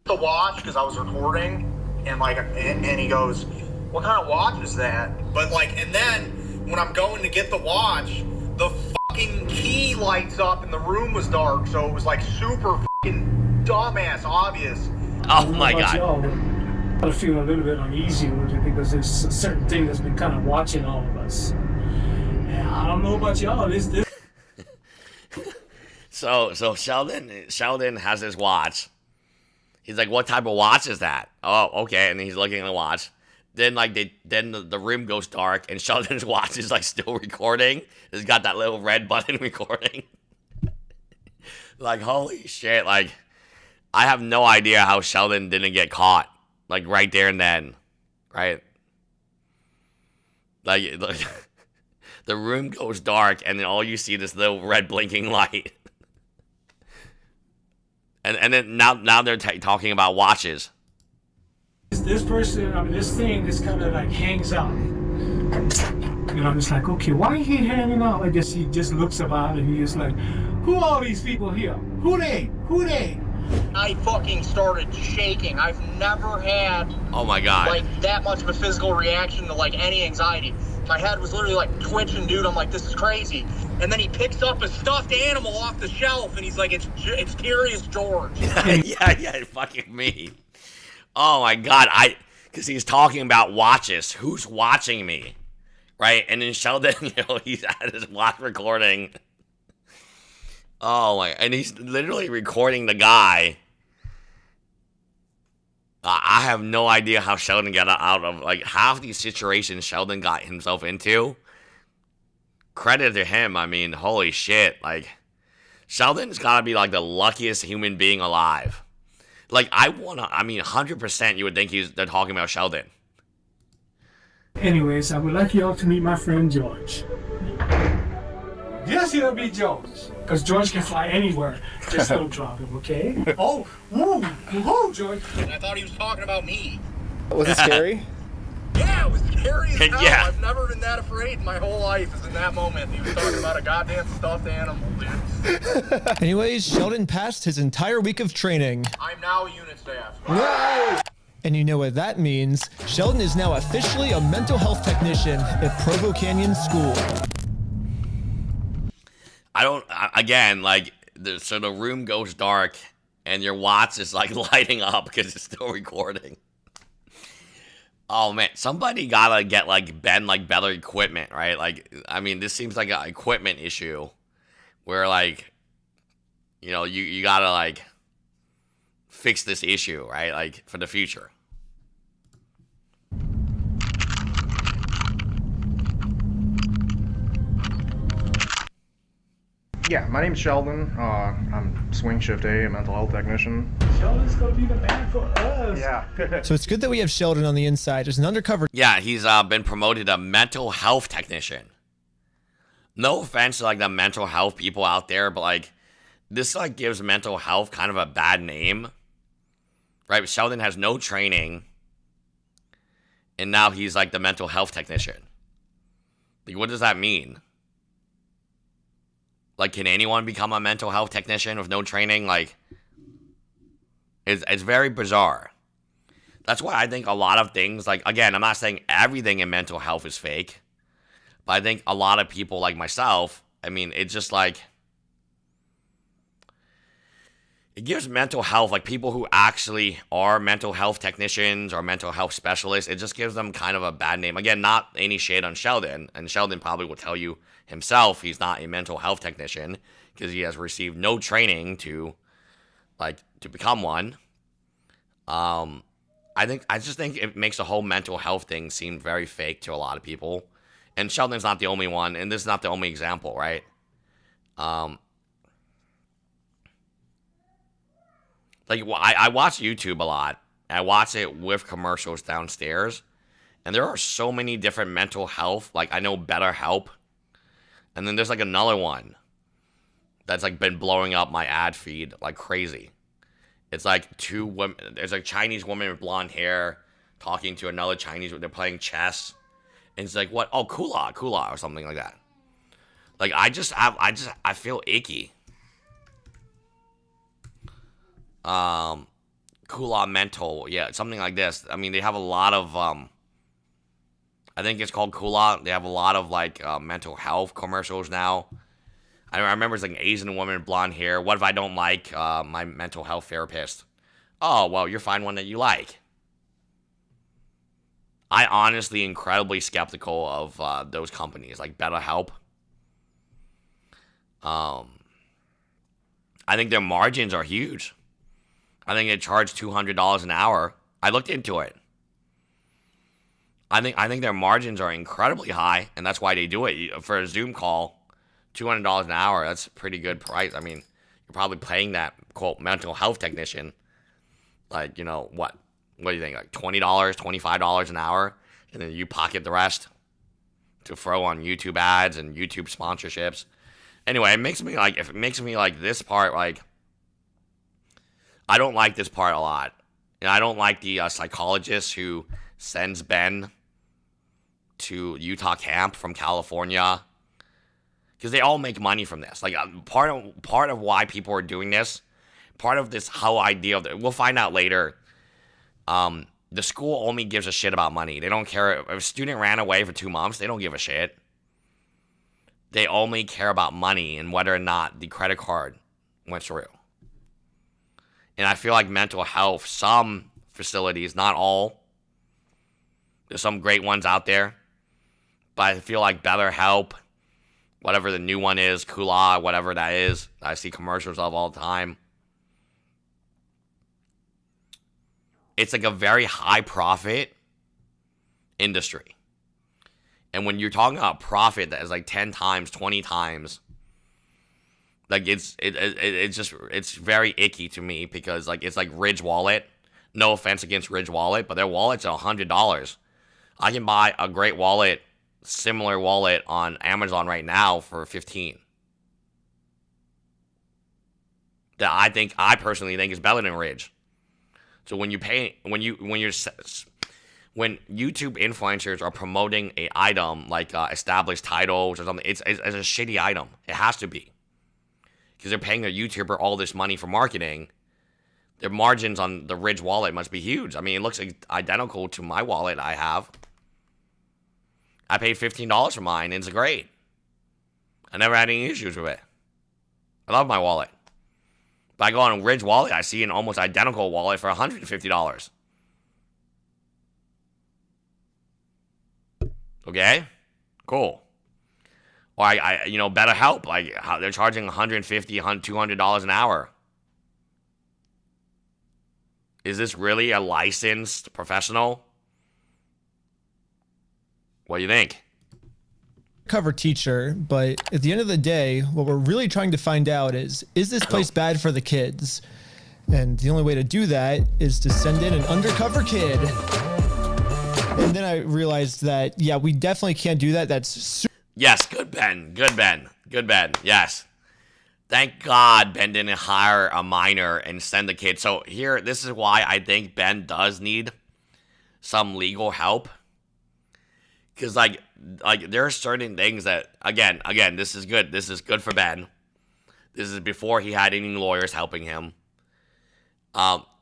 Speaker 5: the watch because I was recording, and like, and he goes, "What kind of watch is that?" But like, and then when I'm going to get the watch, the fucking key lights up, and the room was dark, so it was like super fucking dumbass obvious.
Speaker 1: Oh my god!
Speaker 6: I feel a little bit uneasy with it because there's a certain thing that's been kind of watching all of us. And I don't know about y'all. This.
Speaker 1: So Sheldon has his watch. He's like, "What type of watch is that?" Oh, okay. And he's looking at the watch. Then the room goes dark, and Sheldon's watch is like still recording. It's got that little red button recording. Like, holy shit! Like, I have no idea how Sheldon didn't get caught. Like right there and then, right? Like the room goes dark, and then all you see is this little red blinking light. And then now they're talking about watches.
Speaker 6: This person, I mean, this thing just kind of like hangs out. You know, it's like, okay, why he hanging out? I guess he just looks about and he's like, who are these people here? Who they?
Speaker 11: I fucking started shaking. I've never had,
Speaker 1: oh my god,
Speaker 11: like that much of a physical reaction to like any anxiety. My head was literally like twitching, dude. I'm like, this is crazy. And then he picks up a stuffed animal off the shelf, and he's like, it's Curious George.
Speaker 1: yeah, fucking me. Oh my god, because he's talking about watches. Who's watching me, right? And then Sheldon, he's at his watch recording. Oh my, and he's literally recording the guy. I have no idea how Sheldon got out of, like, half these situations Sheldon got himself into. Credit to him. I mean, holy shit. Like, Sheldon's got to be, like, the luckiest human being alive. Like, 100% you would think they're talking about Sheldon.
Speaker 6: Anyways, I would like you all to meet my friend George. Yes, he'll be George. Because George can fly anywhere. Just don't drop him, okay? Oh, whoa, George.
Speaker 11: I thought he was talking about me.
Speaker 4: Was it scary?
Speaker 11: Yeah, it was scary as hell.
Speaker 1: Yeah.
Speaker 11: I've never been that afraid in my whole life as in that moment. He was talking about a goddamn stuffed animal, dude.
Speaker 2: Anyways, Sheldon passed his entire week of training.
Speaker 11: I'm now a unit staff.
Speaker 2: No! And you know what that means. Sheldon is now officially a mental health technician at Provo Canyon School.
Speaker 1: So the room goes dark and your watch is like lighting up because it's still recording. Oh man, somebody gotta get better equipment, right? Like, I mean, this seems like an equipment issue where you gotta fix this issue, right? Like for the future.
Speaker 8: Yeah, my name's Sheldon. I'm swing shift A, a mental health technician.
Speaker 6: Sheldon's gonna be the man for us.
Speaker 8: Yeah.
Speaker 2: So it's good that we have Sheldon on the inside as an undercover.
Speaker 1: Yeah, he's been promoted a mental health technician. No offense to the mental health people out there, but this gives mental health kind of a bad name. Right? Sheldon has no training. And now he's the mental health technician. What does that mean? Can anyone become a mental health technician with no training? It's very bizarre. That's why I think a lot of things, again, I'm not saying everything in mental health is fake, but I think a lot of people like myself, I mean, it's just it gives mental health, people who actually are mental health technicians or mental health specialists, it just gives them kind of a bad name. Again, not any shade on Sheldon, and Sheldon probably will tell you himself he's not a mental health technician because he has received no training to become one. I just think it makes the whole mental health thing seem very fake to a lot of people. And Sheldon's not the only one, and this is not the only example, right? I watch YouTube a lot. I watch it with commercials downstairs, and there are so many different mental health. Like, I know BetterHelp, and then there's like another one that's like been blowing up my ad feed like crazy. It's like two women. There's a Chinese woman with blonde hair talking to another Chinese. They're playing chess, and it's like, what? Oh, Kula or something like that. Like, I feel icky. Kula Mental, yeah, something like this. I mean, they have a lot of, I think it's called Kula. They have a lot of, like, mental health commercials now. I remember it's like an Asian woman with blonde hair. What if I don't like my mental health therapist? Oh, well, you'll find one that you like. I honestly incredibly skeptical of those companies, like BetterHelp. I think their margins are huge. I think they charge $200 an hour. I looked into it. I think their margins are incredibly high, and that's why they do it. For a Zoom call, $200 an hour, that's a pretty good price. I mean, you're probably paying that, quote, mental health technician, like, you know, what do you think, like $20, $25 an hour, and then you pocket the rest to throw on YouTube ads and YouTube sponsorships. Anyway, it makes me like this part, like, I don't like this part a lot. And I don't like the psychologist who sends Ben to Utah camp from California, because they all make money from this. Like, part of why people are doing this, part of this whole idea of we'll find out later. The school only gives a shit about money. They don't care if a student ran away for 2 months. They don't give a shit. They only care about money and whether or not the credit card went through. And I feel like mental health, some facilities, not all, there's some great ones out there, but I feel like BetterHelp, whatever the new one is, Kula, whatever that is, I see commercials of all the time. It's like a very high profit industry. And when you're talking about profit that is like 10 times, 20 times, like it's very icky to me, because like it's like Ridge Wallet. No offense against Ridge Wallet, but their wallet's $100. I can buy a great wallet, similar wallet on Amazon right now for $15. That I personally think is better than Ridge. So when YouTube influencers are promoting a item like established titles or something, it's a shitty item. It has to be. Because they're paying a YouTuber all this money for marketing. Their margins on the Ridge wallet must be huge. I mean, it looks identical to my wallet I have. I paid $15 for mine, and it's great. I never had any issues with it. I love my wallet. But I go on Ridge wallet, I see an almost identical wallet for $150. Okay? Cool. Or I BetterHelp, like how they're charging $150, $200 an hour. Is this really a licensed professional? What do you think?
Speaker 2: Cover teacher, but at the end of the day, what we're really trying to find out is this place bad for the kids? And the only way to do that is to send in an undercover kid. And then I realized that, yeah, we definitely can't do that. That's
Speaker 1: yes, good Ben. Yes. Thank God Ben didn't hire a minor and send the kid. So here, this is why I think Ben does need some legal help. Because like there are certain things that, again, this is good. This is good for Ben. This is before he had any lawyers helping him.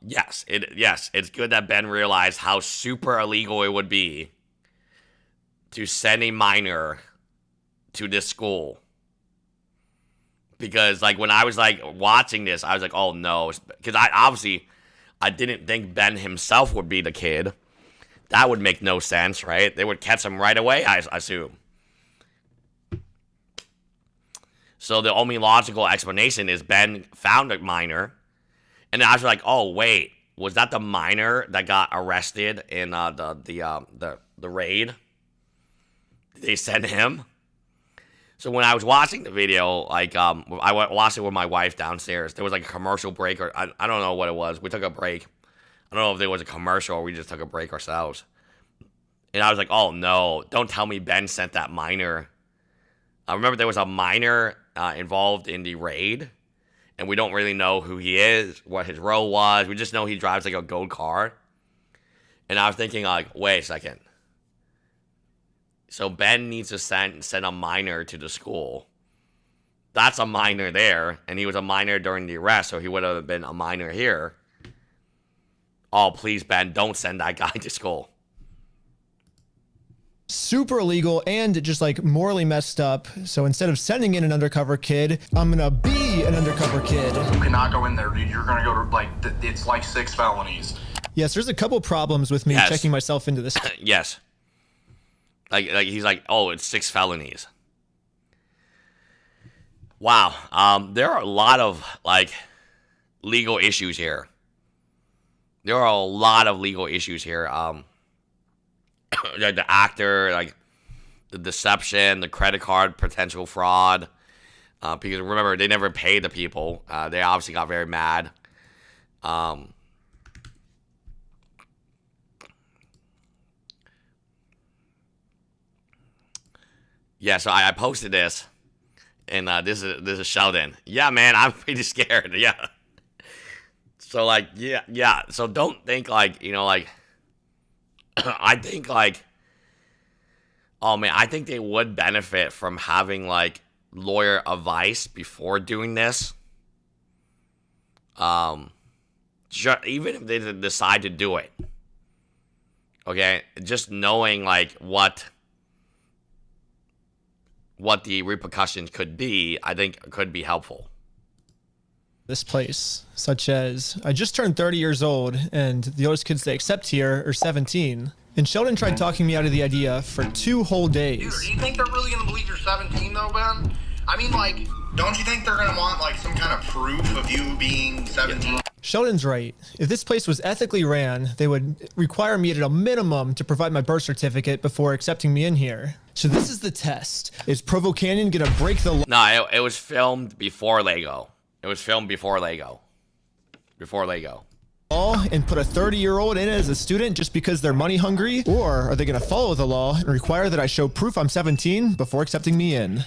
Speaker 1: Yes, it's good that Ben realized how super illegal it would be to send a minor to this school. Because like when I was like watching this, I was like, oh no, because I didn't think Ben himself would be the kid. That would make no sense, right? They would catch him right away, I assume. So the only logical explanation is Ben found a minor, and I was like, oh wait, was that the minor that got arrested in the raid? Did they send him? So when I was watching the video, like I watched it with my wife downstairs. There was like a commercial break, or I don't know what it was. We took a break. I don't know if there was a commercial or we just took a break ourselves. And I was like, oh no, don't tell me Ben sent that minor. I remember there was a minor involved in the raid, and we don't really know who he is, what his role was. We just know he drives like a gold car. And I was thinking, like, wait a second. So Ben needs to send a minor to the school. That's a minor there, and he was a minor during the arrest, so he would have been a minor here. Oh, please, Ben, don't send that guy to school.
Speaker 2: Super illegal and just like morally messed up. So instead of sending in an undercover kid, I'm gonna be an undercover kid.
Speaker 5: You cannot go in there, dude. You're gonna go to like it's like 6 felonies.
Speaker 2: Yes, there's a couple problems with me checking myself into this.
Speaker 1: Yes. Like he's like, oh, it's 6 felonies. Wow. There are a lot of like legal issues here. There are a lot of legal issues here. Like the actor, like the deception, the credit card potential fraud. Because remember, they never paid the people. They obviously got very mad. Yeah, so I posted this, and this is Sheldon. Yeah, man, I'm pretty scared. Yeah. So like, yeah. So don't think like, you know, like. I think like, oh man, I think they would benefit from having like lawyer advice before doing this. Even if they decide to do it, okay, just knowing like what the repercussions could be, I think could be helpful.
Speaker 2: This place, such as I just turned 30 years old and the oldest kids they accept here are 17. And Sheldon tried talking me out of the idea for 2 whole days.
Speaker 5: Dude, do you think they're really gonna believe you're 17 though, Ben? I mean, like, don't you think they're gonna want like some kind of proof of you being 17?
Speaker 2: Sheldon's right. If this place was ethically ran, they would require me at a minimum to provide my birth certificate before accepting me in here. So this is the test. Is Provo Canyon gonna break the law?
Speaker 1: No, it was filmed before Lego. It was filmed before Lego. Before Lego.
Speaker 2: And put a 30-year-old in as a student just because they're money hungry? Or are they going to follow the law and require that I show proof I'm 17 before accepting me in?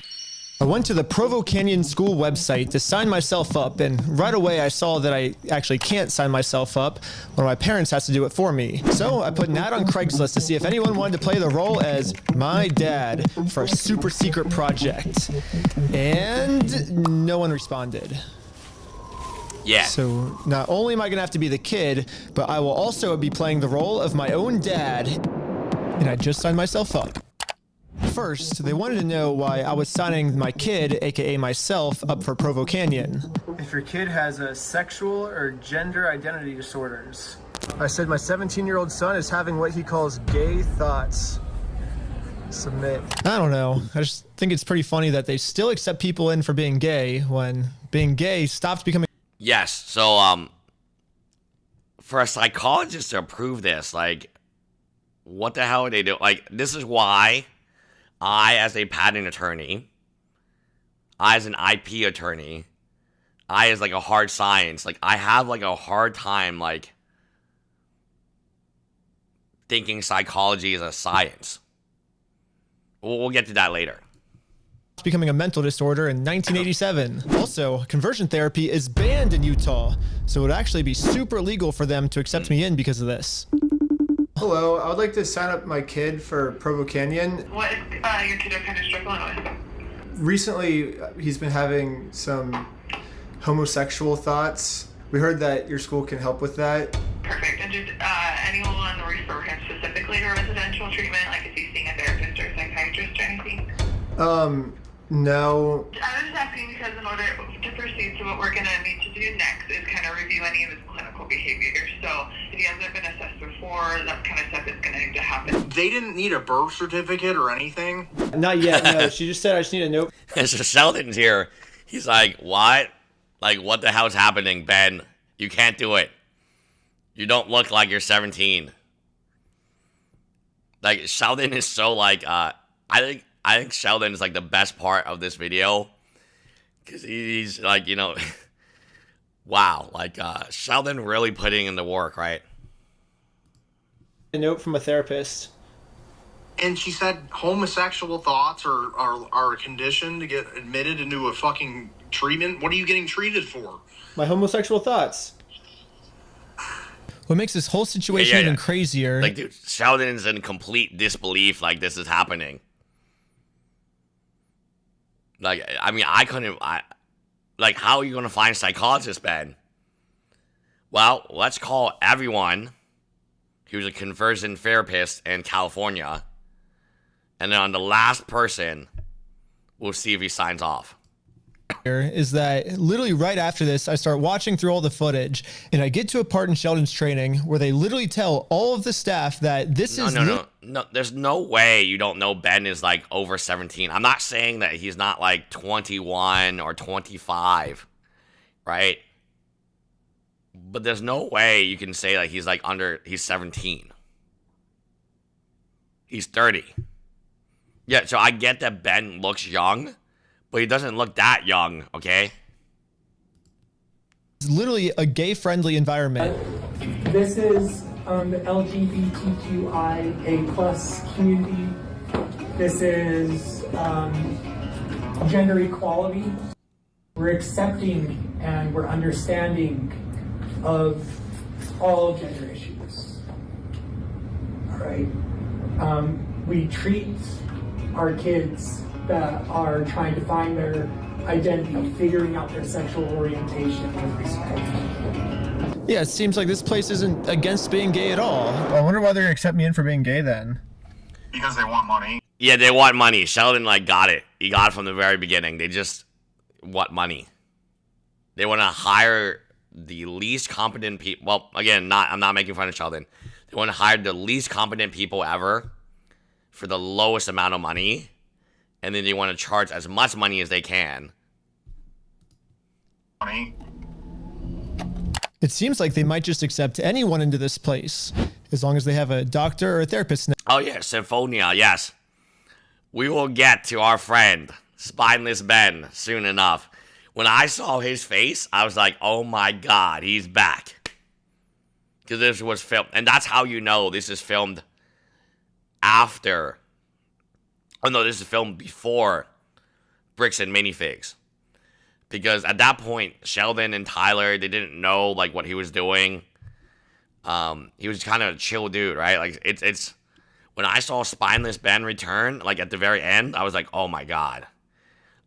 Speaker 2: I went to the Provo Canyon School website to sign myself up, and right away I saw that I actually can't sign myself up. One of my parents has to do it for me. So I put an ad on Craigslist to see if anyone wanted to play the role as my dad for a super secret project. And no one responded.
Speaker 1: Yeah.
Speaker 2: So not only am I going to have to be the kid, but I will also be playing the role of my own dad. And I just signed myself up. First, they wanted to know why I was signing my kid, aka myself, up for Provo Canyon. If your kid has a sexual or gender identity disorders. I said my 17-year-old son is having what he calls gay thoughts. Submit. I don't know. I just think it's pretty funny that they still accept people in for being gay when being gay stops becoming...
Speaker 1: Yes, so for a psychologist to approve this, like, what the hell are they doing? Like, this is why I, as a patent attorney, I, as an IP attorney, I, as like a hard science, like, I have like a hard time, like, thinking psychology is a science. We'll get to that later.
Speaker 2: Becoming a mental disorder in 1987. Also, conversion therapy is banned in Utah, so it would actually be super legal for them to accept me in because of this. Hello, I would like to sign up my kid for Provo Canyon.
Speaker 14: What is your kid are kind of struggling with?
Speaker 2: Recently, he's been having some homosexual thoughts. We heard that your school can help with that.
Speaker 14: Perfect. And did anyone refer him specifically to residential treatment? Like, is he seeing a therapist or a psychiatrist or anything?
Speaker 2: No.
Speaker 14: I was just asking because in order to proceed to what we're going to need to do next is kind of review any of his clinical behavior. So if he hasn't been assessed before, that kind of stuff is going to need to happen.
Speaker 5: They didn't need a birth certificate or anything?
Speaker 2: Not yet, no. She just said I just need a note.
Speaker 1: So Sheldon's here. He's like, what? Like, what the hell's happening, Ben? You can't do it. You don't look like you're 17. Like, Sheldon is so, like, I think Sheldon is, like, the best part of this video. Because he's, like, you know, wow. Like, Sheldon really putting in the work, right?
Speaker 2: A note from a therapist.
Speaker 5: And she said homosexual thoughts are a condition to get admitted into a fucking treatment. What are you getting treated for?
Speaker 2: My homosexual thoughts. What makes this whole situation even crazier...
Speaker 1: Like, dude, Sheldon's in complete disbelief, like, this is happening. Like, I mean, like, how are you going to find psychologists, Ben? Well, let's call everyone who's a conversion therapist in California. And then on the last person, we'll see if he signs off.
Speaker 2: Is that literally right after this, I start watching through all the footage, and I get to a part in Sheldon's training where they literally tell all of the staff that this is...
Speaker 1: No, there's no way you don't know Ben is, like, over 17. I'm not saying that he's not, like, 21 or 25, right? But there's no way you can say that he's, like, he's 17. He's 30. Yeah, so I get that Ben looks young, but he doesn't look that young, okay?
Speaker 2: It's literally a gay-friendly environment.
Speaker 6: This is the LGBTQIA plus community. This is gender equality. We're accepting and we're understanding of all gender issues. All right. We treat our kids that are trying to find their identity, figuring out their sexual orientation with respect.
Speaker 2: Yeah, it seems like this place isn't against being gay at all. I wonder why they accept me in for being gay then.
Speaker 5: Because they want money.
Speaker 1: Yeah, they want money. Sheldon, like, got it. He got it from the very beginning. They just want money. They want to hire the least competent people. Well, again, I'm not making fun of Sheldon. They want to hire the least competent people ever for the lowest amount of money. And then they want to charge as much money as they can.
Speaker 5: Money.
Speaker 2: It seems like they might just accept anyone into this place, as long as they have a doctor or a therapist.
Speaker 1: Oh yeah, Symphonia, yes. We will get to our friend, Spineless Ben, soon enough. When I saw his face, I was like, oh my god, he's back. Because this was filmed, and that's how you know this is filmed after... Oh no, this is filmed before Bricks and Minifigs. Because at that point, Sheldon and Tyler, they didn't know, like, what he was doing. He was kind of a chill dude, right? Like, it's when I saw Spineless Ben return, like, at the very end, I was like, oh my god.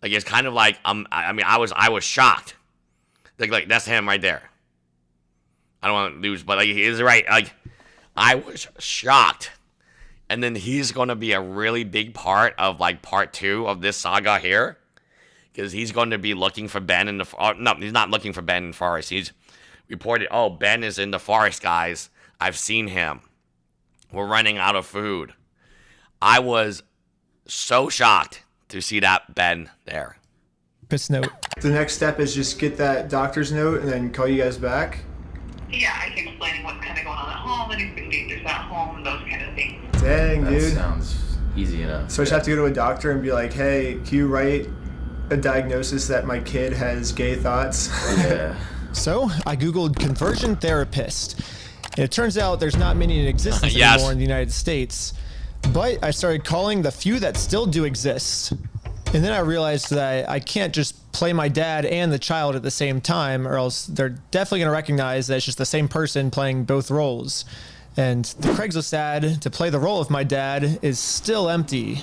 Speaker 1: Like, it's kind of like, I was shocked. Like, that's him right there. I don't want to lose, but, like, he is right. Like, I was shocked. And then he's going to be a really big part of, like, part 2 of this saga here. Because he's going to be looking for Ben in the... no, he's not looking for Ben in the forest. He's reported, oh, Ben is in the forest, guys. I've seen him. We're running out of food. I was so shocked to see that Ben there.
Speaker 2: Note.
Speaker 4: The next step is just get that doctor's note and then call you guys back?
Speaker 14: Yeah, I can explain what's kind of going on at home, and if there's at home, those kind of things.
Speaker 4: Dang, dude.
Speaker 16: That sounds easy enough.
Speaker 4: So I just have to go to a doctor and be like, hey, can you write a diagnosis that my kid has gay thoughts?
Speaker 16: Yeah.
Speaker 2: So I Googled conversion therapist. And it turns out there's not many in existence anymore in the United States. But I started calling the few that still do exist. And then I realized that I can't just play my dad and the child at the same time, or else they're definitely going to recognize that it's just the same person playing both roles. And the Craigslist ad to play the role of my dad is still empty.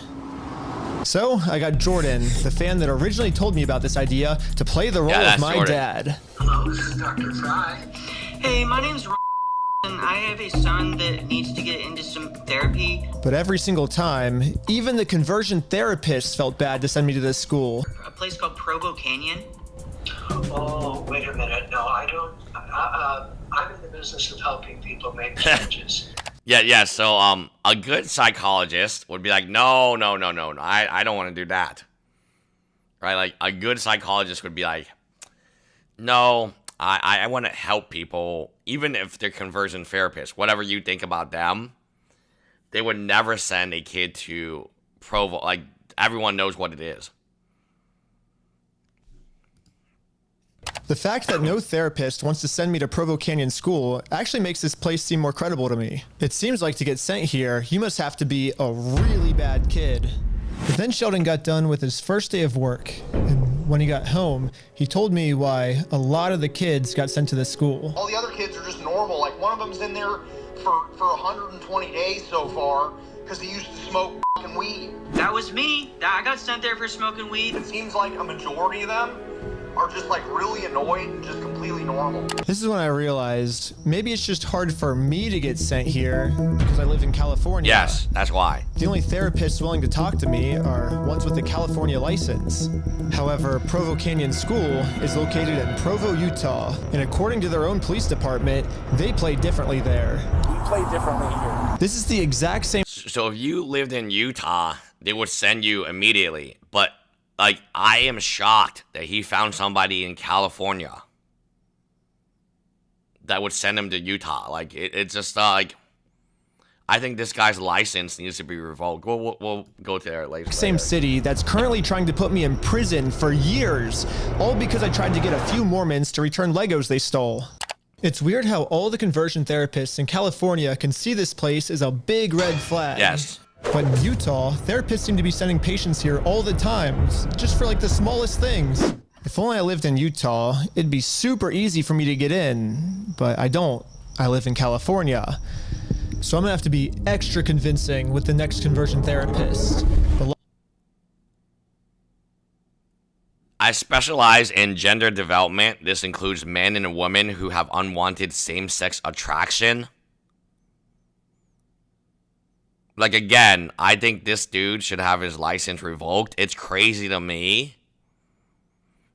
Speaker 2: So I got Jordan, the fan that originally told me about this idea, to play the role of my dad.
Speaker 17: Hello, this is Dr. Fry. Hey, my name's Ron, and I have a son that needs to get into some therapy.
Speaker 2: But every single time, even the conversion therapists felt bad to send me to this school.
Speaker 17: A place called Provo Canyon.
Speaker 18: Oh, wait a minute. No, I don't. I'm in the business of helping people make changes.
Speaker 1: Yeah, so a good psychologist would be like, no, I don't want to do that. Right? Like, a good psychologist would be like, no, I want to help people, even if they're conversion therapists. Whatever you think about them, they would never send a kid to Provo. Like, everyone knows what it is.
Speaker 2: The fact that no therapist wants to send me to Provo Canyon School actually makes this place seem more credible to me. It seems like to get sent here, you must have to be a really bad kid. But then Sheldon got done with his first day of work, and when he got home, he told me why a lot of the kids got sent to this school.
Speaker 5: All the other kids are just normal. Like, one of them's in there for 120 days so far because he used to smoke fucking weed.
Speaker 17: That was me. I got sent there for smoking weed.
Speaker 5: It seems like a majority of them are just like really annoyed and just completely normal.
Speaker 2: This is when I realized maybe it's just hard for me to get sent here because I live in California.
Speaker 1: Yes, that's why.
Speaker 2: The only therapists willing to talk to me are ones with a California license. However, Provo Canyon School is located in Provo, Utah, and according to their own police department, they play differently there.
Speaker 8: We play differently here.
Speaker 2: This is the exact same.
Speaker 1: So if you lived in Utah, they would send you immediately. But like, I am shocked that he found somebody in California that would send him to Utah. Like, it's just like, I think this guy's license needs to be revoked. We'll go to there later.
Speaker 2: Same city that's currently trying to put me in prison for years, all because I tried to get a few Mormons to return Legos they stole. It's weird how all the conversion therapists in California can see this place as a big red flag.
Speaker 1: Yes.
Speaker 2: But in Utah, therapists seem to be sending patients here all the time, just for like the smallest things. If only I lived in Utah, it'd be super easy for me to get in, but I don't. I live in California. So I'm gonna have to be extra convincing with the next conversion therapist.
Speaker 1: I specialize in gender development. This includes men and women who have unwanted same-sex attraction. Like, again, I think this dude should have his license revoked. It's crazy to me.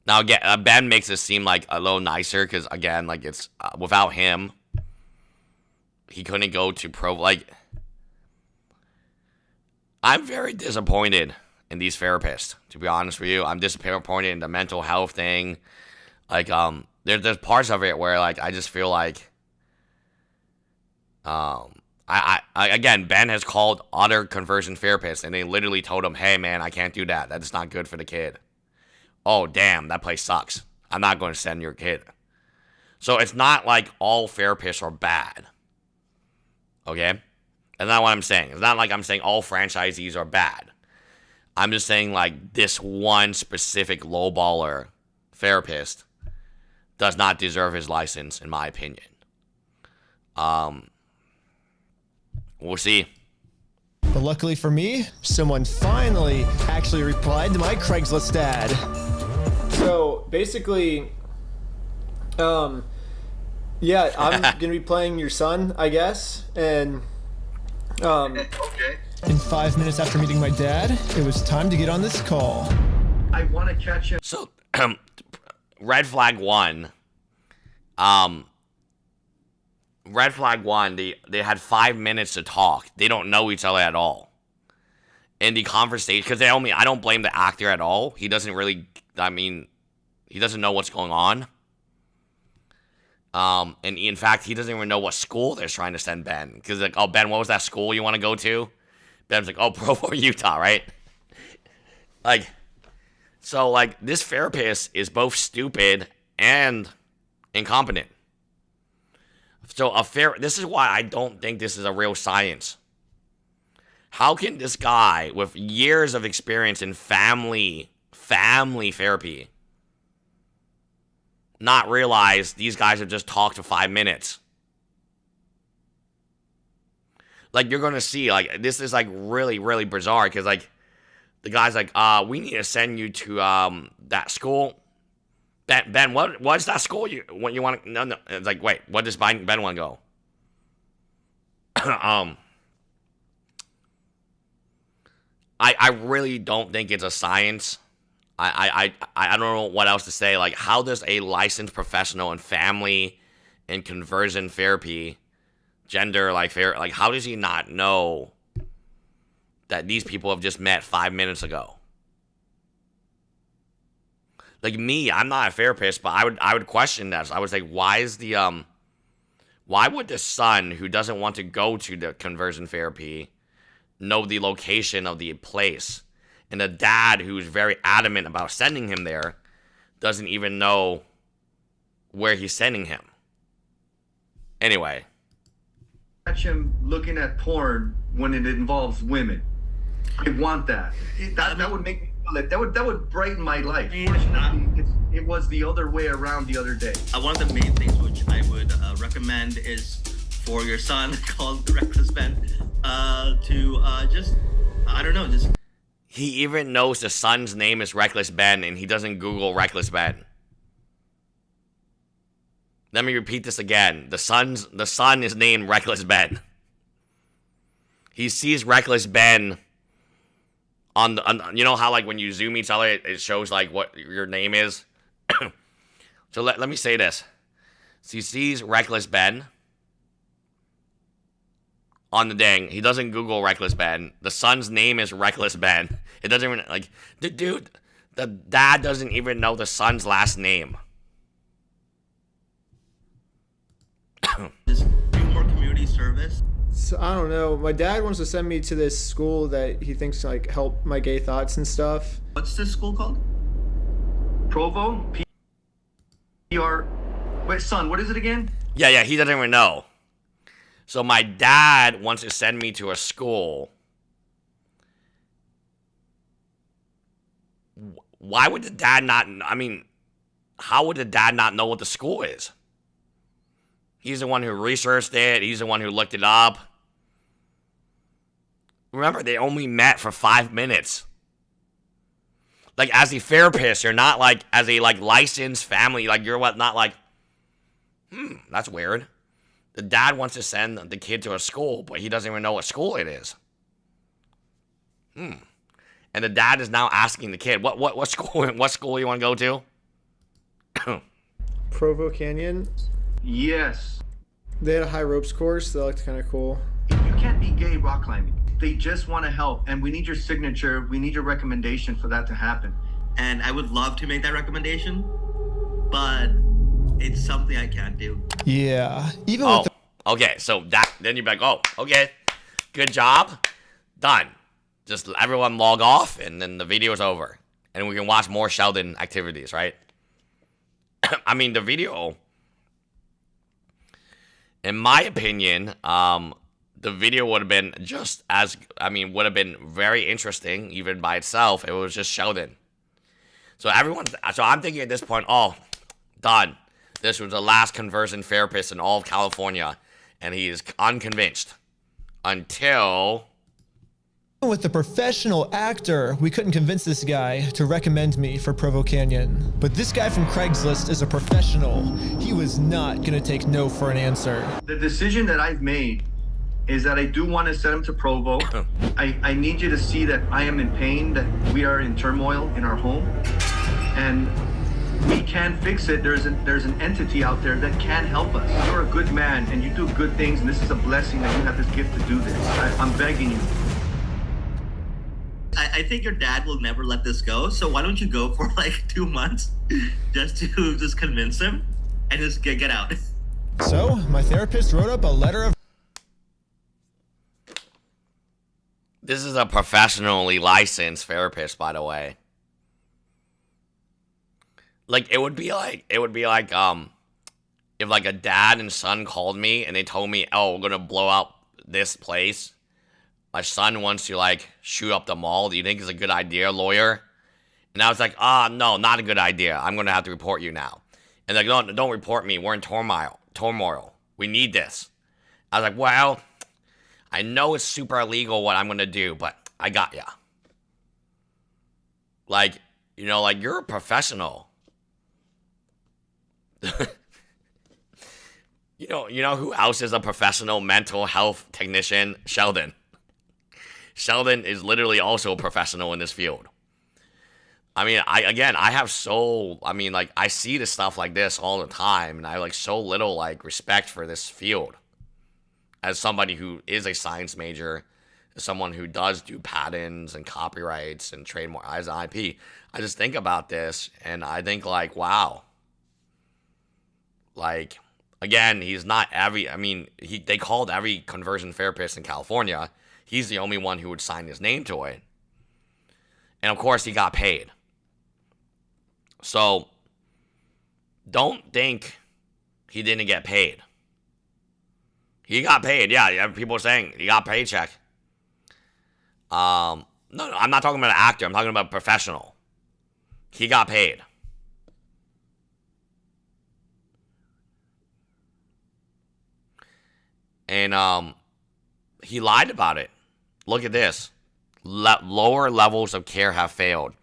Speaker 1: Now, again, Ben makes it seem like a little nicer because, again, like, it's without him, he couldn't go to Provo. Like, I'm very disappointed in these therapists, to be honest with you. I'm disappointed in the mental health thing. Like, there's parts of it where, like, I just feel like, again, Ben has called other conversion therapists, and they literally told him, hey, man, I can't do that. That's not good for the kid. Oh, damn, that place sucks. I'm not going to send your kid. So it's not like all therapists are bad. Okay? That's not what I'm saying. It's not like I'm saying all franchisees are bad. I'm just saying, like, this one specific lowballer therapist does not deserve his license, in my opinion. We'll see.
Speaker 2: But luckily for me, someone finally actually replied to my Craigslist ad.
Speaker 4: So basically, yeah, I'm gonna be playing your son, I guess, and
Speaker 5: Okay.
Speaker 2: In 5 minutes after meeting my dad, it was time to get on this call.
Speaker 9: I want to catch him.
Speaker 1: So, red flag one. Red flag one, they had 5 minutes to talk. They don't know each other at all. In the conversation, because I don't blame the actor at all. He doesn't really, he doesn't know what's going on. And in fact, he doesn't even know what school they're trying to send Ben. Because, like, oh, Ben, what was that school you want to go to? Ben's like, oh, Provo, Utah, right? Like, so, like, this therapist is both stupid and incompetent. So, this is why I don't think this is a real science. How can this guy with years of experience in family therapy not realize these guys have just talked for 5 minutes? Like, you're going to see, like, this is, like, really, really bizarre, because, like, the guy's like, we need to send you to, that school. Ben, what's that school you want to, no, it's like, wait, what does Ben want to go? I really don't think it's a science. I don't know what else to say. Like, how does a licensed professional in family and conversion therapy, gender, like, how does he not know that these people have just met 5 minutes ago? Like me, I'm not a therapist, but I would question this. I was like, why would the son who doesn't want to go to the conversion therapy know the location of the place? And the dad, who's very adamant about sending him there, doesn't even know where he's sending him. Anyway.
Speaker 16: Catch him looking at porn when it involves women. I want that. That would make me feel like that would brighten my life. Fortunately, it was the other way around the other day.
Speaker 19: One of the main things which I would recommend is for your son called Reckless Ben to just, I don't know, just.
Speaker 1: He even knows the son's name is Reckless Ben, and he doesn't Google Reckless Ben. Let me repeat this again. The son is named Reckless Ben. He sees Reckless Ben on you know how like when you zoom each other, it shows like what your name is. So let me say this. So he sees Reckless Ben on the dang. He doesn't Google Reckless Ben. The son's name is Reckless Ben. It doesn't even like the dad doesn't even know the son's last name.
Speaker 19: Just do more community service.
Speaker 4: So I don't know. My dad wants to send me to this school that he thinks like help my gay thoughts and stuff.
Speaker 19: What's this school called?
Speaker 16: Provo? PR. Wait, son, what is it again?
Speaker 1: Yeah, he doesn't even know. So my dad wants to send me to a school. Why would the dad not? I mean, how would the dad not know what the school is? He's the one who researched it. He's the one who looked it up. Remember, they only met for 5 minutes. Like, as a therapist, you're not like, as a like licensed family, like you're not like, that's weird. The dad wants to send the kid to a school, but he doesn't even know what school it is. And the dad is now asking the kid, what school you want to go to?
Speaker 4: Provo Canyon.
Speaker 16: Yes.
Speaker 4: They had a high ropes course. That looked kind of cool.
Speaker 16: You can't be gay rock climbing. They just want to help, and we need your signature. We need your recommendation for that to happen.
Speaker 19: And I would love to make that recommendation, but it's something I can't do.
Speaker 2: Yeah. Even
Speaker 1: with okay, so then you're like, oh, okay, good job, done. Just everyone log off, and then the video is over, and we can watch more Sheldon activities, right? I mean, the video, in my opinion, the video would have been would have been very interesting, even by itself. It was just Sheldon. So I'm thinking at this point, oh, done. This was the last conversion therapist in all of California, and he is unconvinced until.
Speaker 2: With the professional actor, we couldn't convince this guy to recommend me for Provo Canyon. But this guy from Craigslist is a professional. He was not going to take no for an answer.
Speaker 16: The decision that I've made is that I do want to send him to Provo. I need you to see that I am in pain, that we are in turmoil in our home, and we can fix it. There's an entity out there that can help us. You're a good man, and you do good things, and this is a blessing that you have this gift to do this. I'm begging you.
Speaker 19: I think your dad will never let this go, so why don't you go for like 2 months just to convince him and just get out.
Speaker 2: So my therapist wrote up a letter of.
Speaker 1: This is a professionally licensed therapist, by the way. Like it would be like if like a dad and son called me and they told me, oh, we're gonna blow up this place. My son wants to like shoot up the mall. Do you think it's a good idea, lawyer? And I was like, no, not a good idea. I'm gonna have to report you now. And like, no, don't report me. We're in turmoil. We need this. I was like, well, I know it's super illegal what I'm gonna do, but I got ya. Like, like you're a professional. You know who else is a professional mental health technician? Sheldon. Sheldon is literally also a professional in this field. I mean, I see this stuff like this all the time, and I have like so little like respect for this field as somebody who is a science major, as someone who does do patents and copyrights and trademark as IP, I just think about this and I think like, wow. Like, again, he's not every, I mean, they called every conversion therapist in California. He's the only one who would sign his name to it. And of course, he got paid. So, don't think he didn't get paid. He got paid, yeah. People are saying he got a paycheck. No, I'm not talking about an actor. I'm talking about a professional. He got paid. And he lied about it. Look at this. Lower levels of care have failed.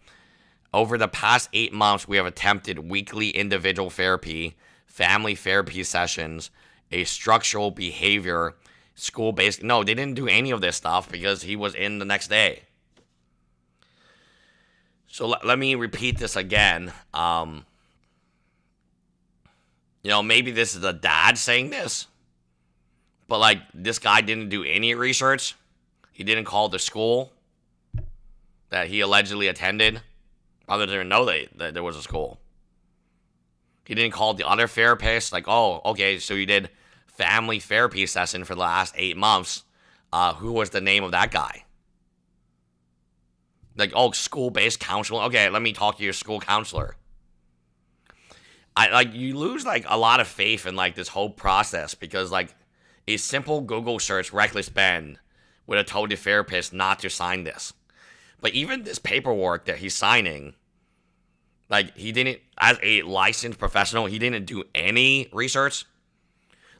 Speaker 1: Over the past 8 months, we have attempted weekly individual therapy, family therapy sessions, a structural behavior, school-based. No, they didn't do any of this stuff because he was in the next day. So let me repeat this again. Maybe this is a dad saying this, but like this guy didn't do any research. He didn't call the school that he allegedly attended. Probably didn't know that there was a school. He didn't call the other therapist, like, oh, okay, so you did family therapy session for the last 8 months. Who was the name of that guy? Like, oh, school-based counseling. Okay, let me talk to your school counselor. You lose like a lot of faith in like this whole process because like a simple Google search, reckless Ben, would have told the therapist not to sign this. But even this paperwork that he's signing, like he didn't, as a licensed professional, he didn't do any research.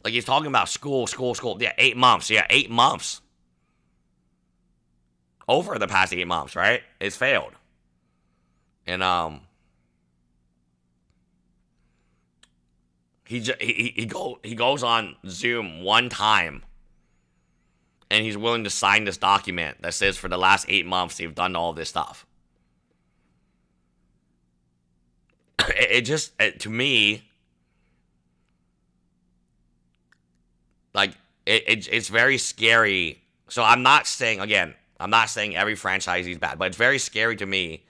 Speaker 1: Like he's talking about school. Yeah, 8 months. Yeah, 8 months. Over the past 8 months, right? It's failed. And he goes on Zoom one time, and he's willing to sign this document that says for the last 8 months they've done all this stuff. To me, like it's very scary. So I'm not saying every franchisee is bad, but it's very scary to me.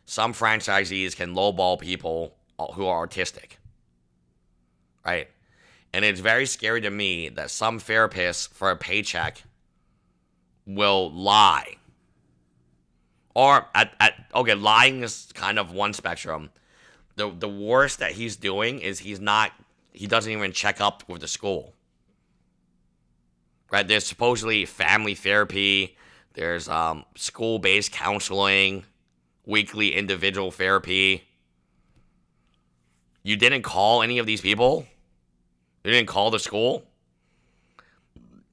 Speaker 1: Some franchisees can lowball people who are autistic, right? And it's very scary to me that some therapists for a paycheck will lie. Or okay, lying is kind of one spectrum. The worst that he's doing is he doesn't even check up with the school. Right? There's supposedly family therapy, there's school-based counseling, weekly individual therapy. You didn't call any of these people? You didn't call the school?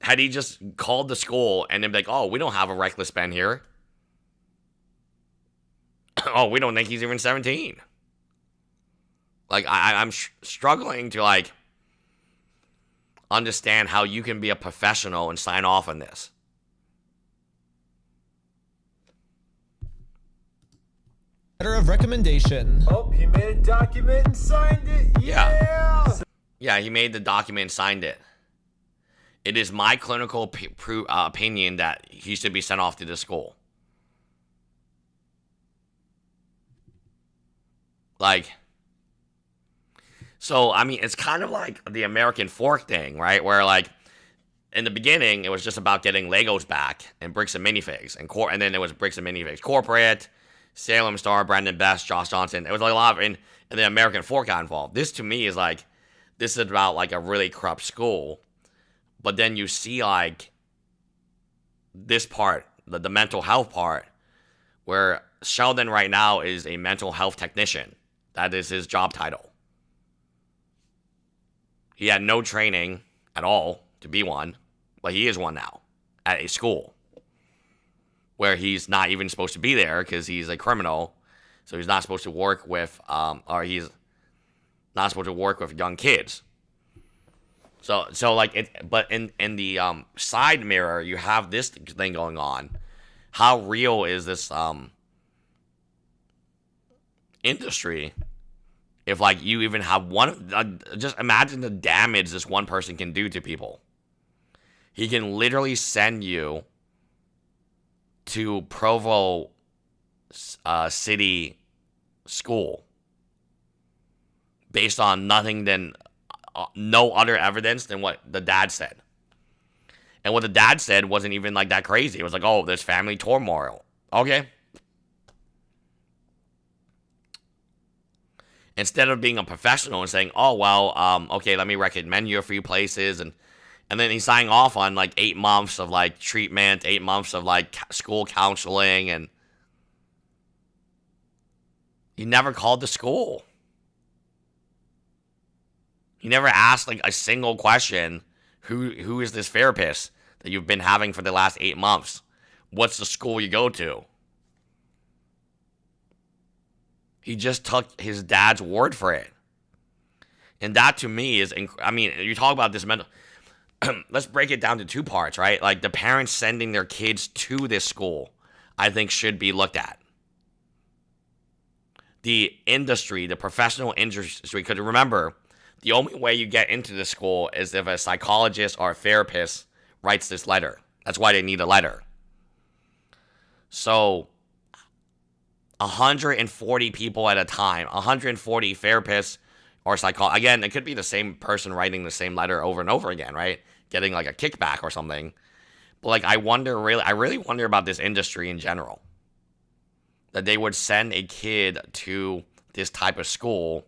Speaker 1: Had he just called the school and then be like, oh, we don't have a reckless Ben here. Oh, we don't think he's even 17. Like, I'm struggling to, like, understand how you can be a professional and sign off on this.
Speaker 2: Letter of recommendation.
Speaker 4: Oh, he made a document and signed it.
Speaker 1: Yeah, he made the document and signed it. It is my clinical opinion that he should be sent off to the school. Like, so, I mean, it's kind of like the American fork thing, right? Where, like, in the beginning, it was just about getting Legos back and Bricks and Minifigs. And then it was Bricks and Minifigs Corporate, Salem Star, Brandon Best, Josh Johnson. It was like a lot of, and the American fork got involved. This, to me, is like, this is about, like, a really corrupt school. But then you see, like, this part, the mental health part, where Sheldon right now is a mental health technician. That is his job title. He had no training at all to be one, but he is one now at a school where he's not even supposed to be there because he's a criminal. So he's not supposed to work with, or he's not supposed to work with young kids. So like it, but in the side mirror, you have this thing going on. How real is this industry? If like you even have one, just imagine the damage this one person can do to people. He can literally send you to Provo City School based on nothing than no other evidence than what the dad said. And what the dad said wasn't even like that crazy. It was like, oh, there's family turmoil. Okay. Instead of being a professional and saying, oh, well, okay, let me recommend you a few places. And then he's signing off on like 8 months of like treatment, 8 months of like school counseling. And he never called the school. He never asked like a single question. Who is this therapist that you've been having for the last 8 months? What's the school you go to? He just took his dad's word for it. And that to me is, I mean, you talk about this mental, let's break it down to 2 parts, right? Like the parents sending their kids to this school, I think should be looked at. The industry, the professional industry, because remember, the only way you get into the school is if a psychologist or a therapist writes this letter. That's why they need a letter. So 140 people at a time, 140 therapists or psychologists. Again, it could be the same person writing the same letter over and over again, right? Getting like a kickback or something. But like, I really wonder about this industry in general. That they would send a kid to this type of school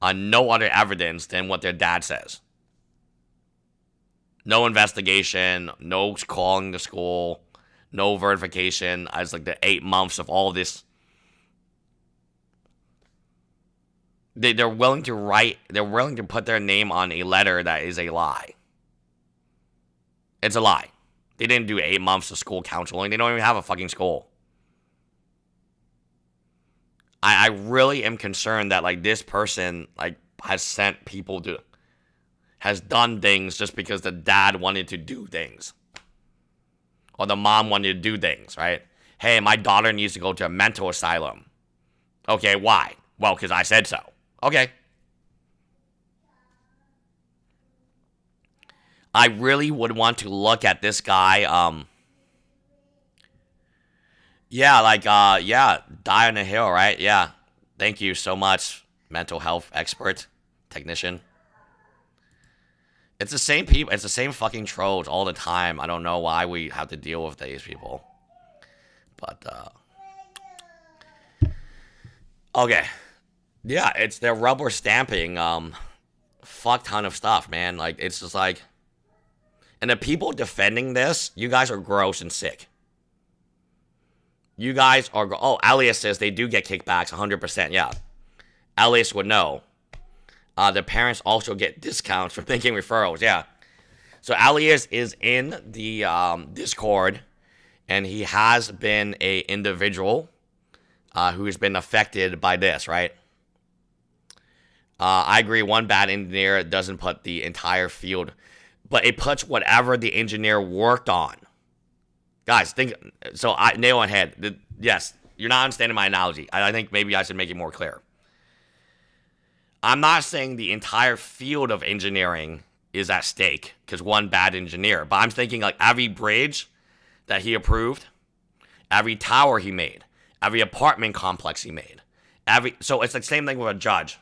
Speaker 1: on no other evidence than what their dad says. No investigation, no calling the school, no verification as like the 8 months of all this. They're willing to put their name on a letter that is a lie. It's a lie. They didn't do 8 months of school counseling. They don't even have a fucking school. I really am concerned that like this person like has done things just because the dad wanted to do things. Or the mom wanted to do things, right? Hey, my daughter needs to go to a mental asylum. Okay, why? Well, because I said so. Okay. I really would want to look at this guy, die on a hill, right? Yeah. Thank you so much, mental health expert, technician. It's the same people, it's the same fucking trolls all the time. I don't know why we have to deal with these people. But, okay. Yeah, it's their rubber stamping, fuck ton of stuff, man. Like, it's just like, and the people defending this, you guys are gross and sick. You guys are, Elias says they do get kickbacks, 100%, yeah. Elias would know. The parents also get discounts for making referrals, yeah. So Elias is in the Discord, and he has been a individual who has been affected by this, right? I agree, one bad engineer doesn't put the entire field, but it puts whatever the engineer worked on. Guys, nail on head. Yes, you're not understanding my analogy. I think maybe I should make it more clear. I'm not saying the entire field of engineering is at stake because one bad engineer, but I'm thinking like every bridge that he approved, every tower he made, every apartment complex he made, so it's the same thing with a judge.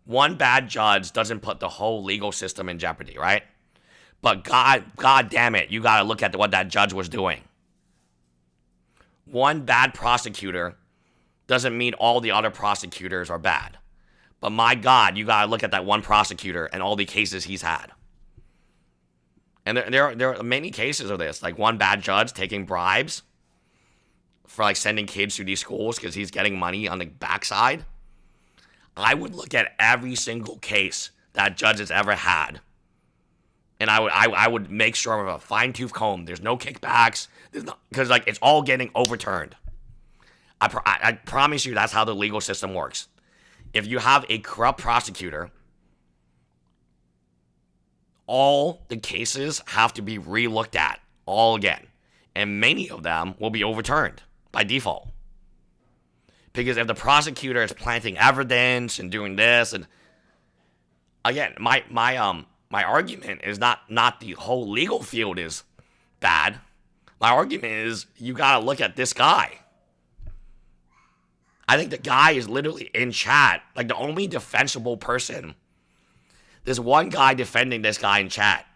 Speaker 1: One bad judge doesn't put the whole legal system in jeopardy, right? But God damn it, you gotta look at what that judge was doing. One bad prosecutor doesn't mean all the other prosecutors are bad. But my God, you gotta look at that one prosecutor and all the cases he's had. And there are many cases of this, like one bad judge taking bribes for like sending kids to these schools because he's getting money on the backside. I would look at every single case that judge has ever had. And I would make sure with a fine-tooth comb, there's no kickbacks, because like it's all getting overturned. I promise you that's how the legal system works. If you have a corrupt prosecutor, all the cases have to be re-looked at all again. And many of them will be overturned by default. Because if the prosecutor is planting evidence and doing this, and again, my argument is not the whole legal field is bad. My argument is you got to look at this guy. I think the guy is literally in chat. Like the only defensible person. There's one guy defending this guy in chat.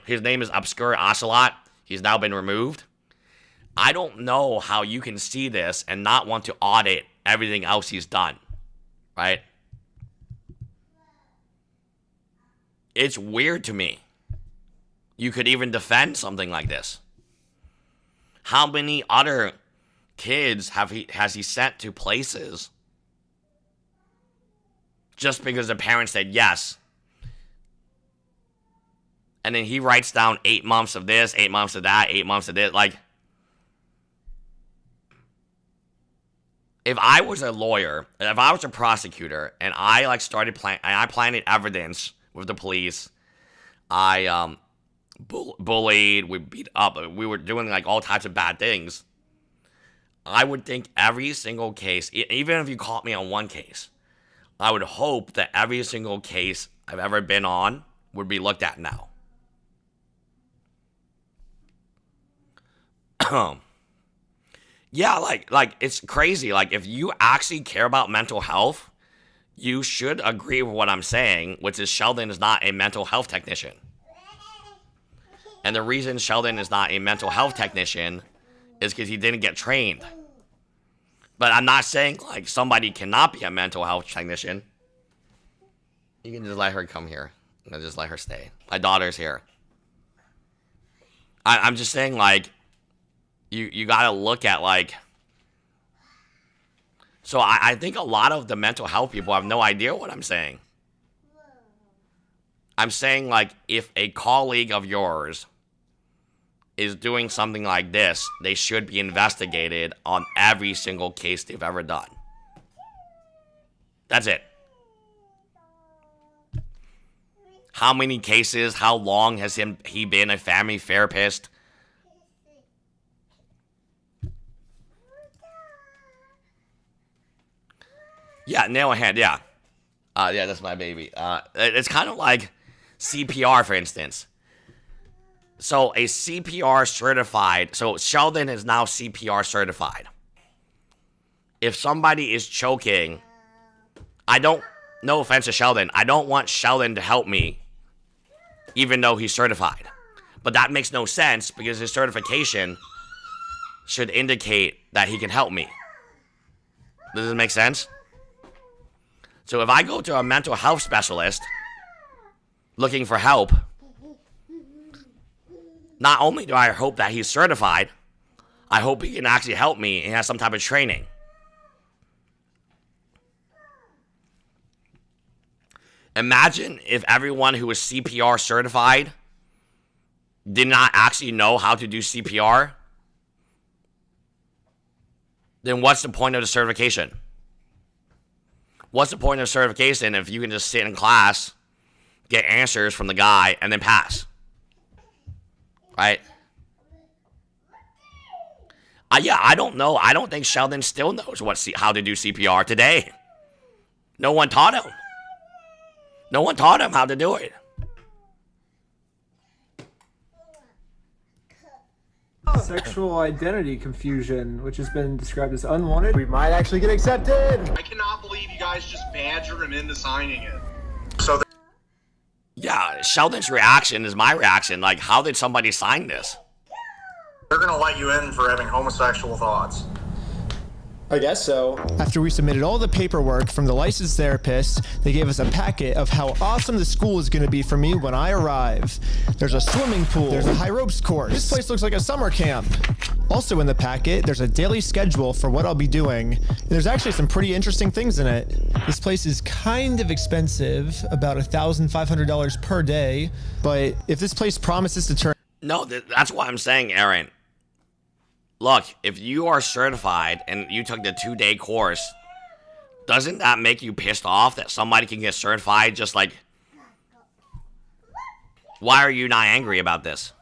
Speaker 1: His name is Obscure Ocelot. He's now been removed. I don't know how you can see this and not want to audit everything else he's done. Right? It's weird to me. You could even defend something like this. How many other kids has he sent to places just because the parents said yes? And then he writes down 8 months of this, 8 months of that, 8 months of this. Like, if I was a lawyer, if I was a prosecutor, and I like I planted evidence with the police, I bullied, we beat up, we were doing like all types of bad things. I would think every single case, even if you caught me on one case, I would hope that every single case I've ever been on would be looked at now. Yeah, like it's crazy. Like, if you actually care about mental health, you should agree with what I'm saying, which is Sheldon is not a mental health technician. And the reason Sheldon is not a mental health technician is because he didn't get trained. But I'm not saying, like, somebody cannot be a mental health technician. You can just let her come here. And just let her stay. My daughter's here. I'm just saying, like, you gotta look at, like... So I think a lot of the mental health people have no idea what I'm saying. I'm saying, like, if a colleague of yours is doing something like this, they should be investigated on every single case they've ever done. That's it. How many cases? How long has he been a family therapist? Yeah, nail in hand, yeah. Yeah, that's my baby. It's kind of like CPR, for instance. So a CPR certified, so Sheldon is now CPR certified. If somebody is choking, no offense to Sheldon, I don't want Sheldon to help me, even though he's certified. But that makes no sense because his certification should indicate that he can help me. Does it make sense? So if I go to a mental health specialist looking for help, not only do I hope that he's certified, I hope he can actually help me and has some type of training. Imagine if everyone who was CPR certified did not actually know how to do CPR. Then what's the point of the certification? What's the point of certification if you can just sit in class, get answers from the guy, and then pass? Right? Yeah, I don't know. I don't think Sheldon still knows how to do CPR today. No one taught him. No one taught him how to do it.
Speaker 2: Sexual identity confusion, which has been described as unwanted.
Speaker 4: We might actually get accepted.
Speaker 5: I cannot believe you guys just badgered him into signing it. So
Speaker 1: yeah, Sheldon's reaction is my reaction. Like, how did somebody sign this?
Speaker 5: they're gonna let you in for having homosexual thoughts.
Speaker 4: I guess so.
Speaker 2: After we submitted all the paperwork from the licensed therapist, they gave us a packet of how awesome the school is going to be for me when I arrive. There's a swimming pool. There's a high ropes course. This place looks like a summer camp. Also in the packet, there's a daily schedule for what I'll be doing. And there's actually some pretty interesting things in it. This place is kind of expensive, about $1,500 per day. But if this place promises to turn...
Speaker 1: No, that's what I'm saying, Aaron. Look, if you are certified and you took the 2-day course, doesn't that make you pissed off that somebody can get certified just like... Why are you not angry about this?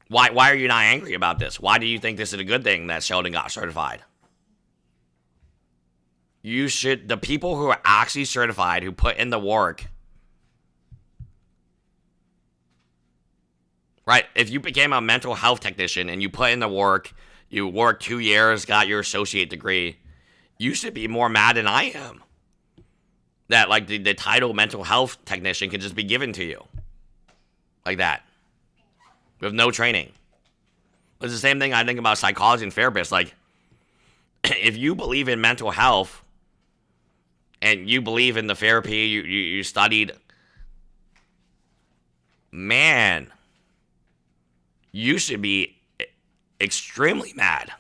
Speaker 1: Why are you not angry about this? Why do you think this is a good thing that Sheldon got certified? You should... The people who are actually certified, who put in the work... Right? If you became a mental health technician and you put in the work, you worked 2 years, got your associate degree, you should be more mad than I am. That, like, the title mental health technician can just be given to you. Like that. With no training. It's the same thing I think about psychology and therapists. Like, if you believe in mental health and you believe in the therapy you studied, man, you should be extremely mad.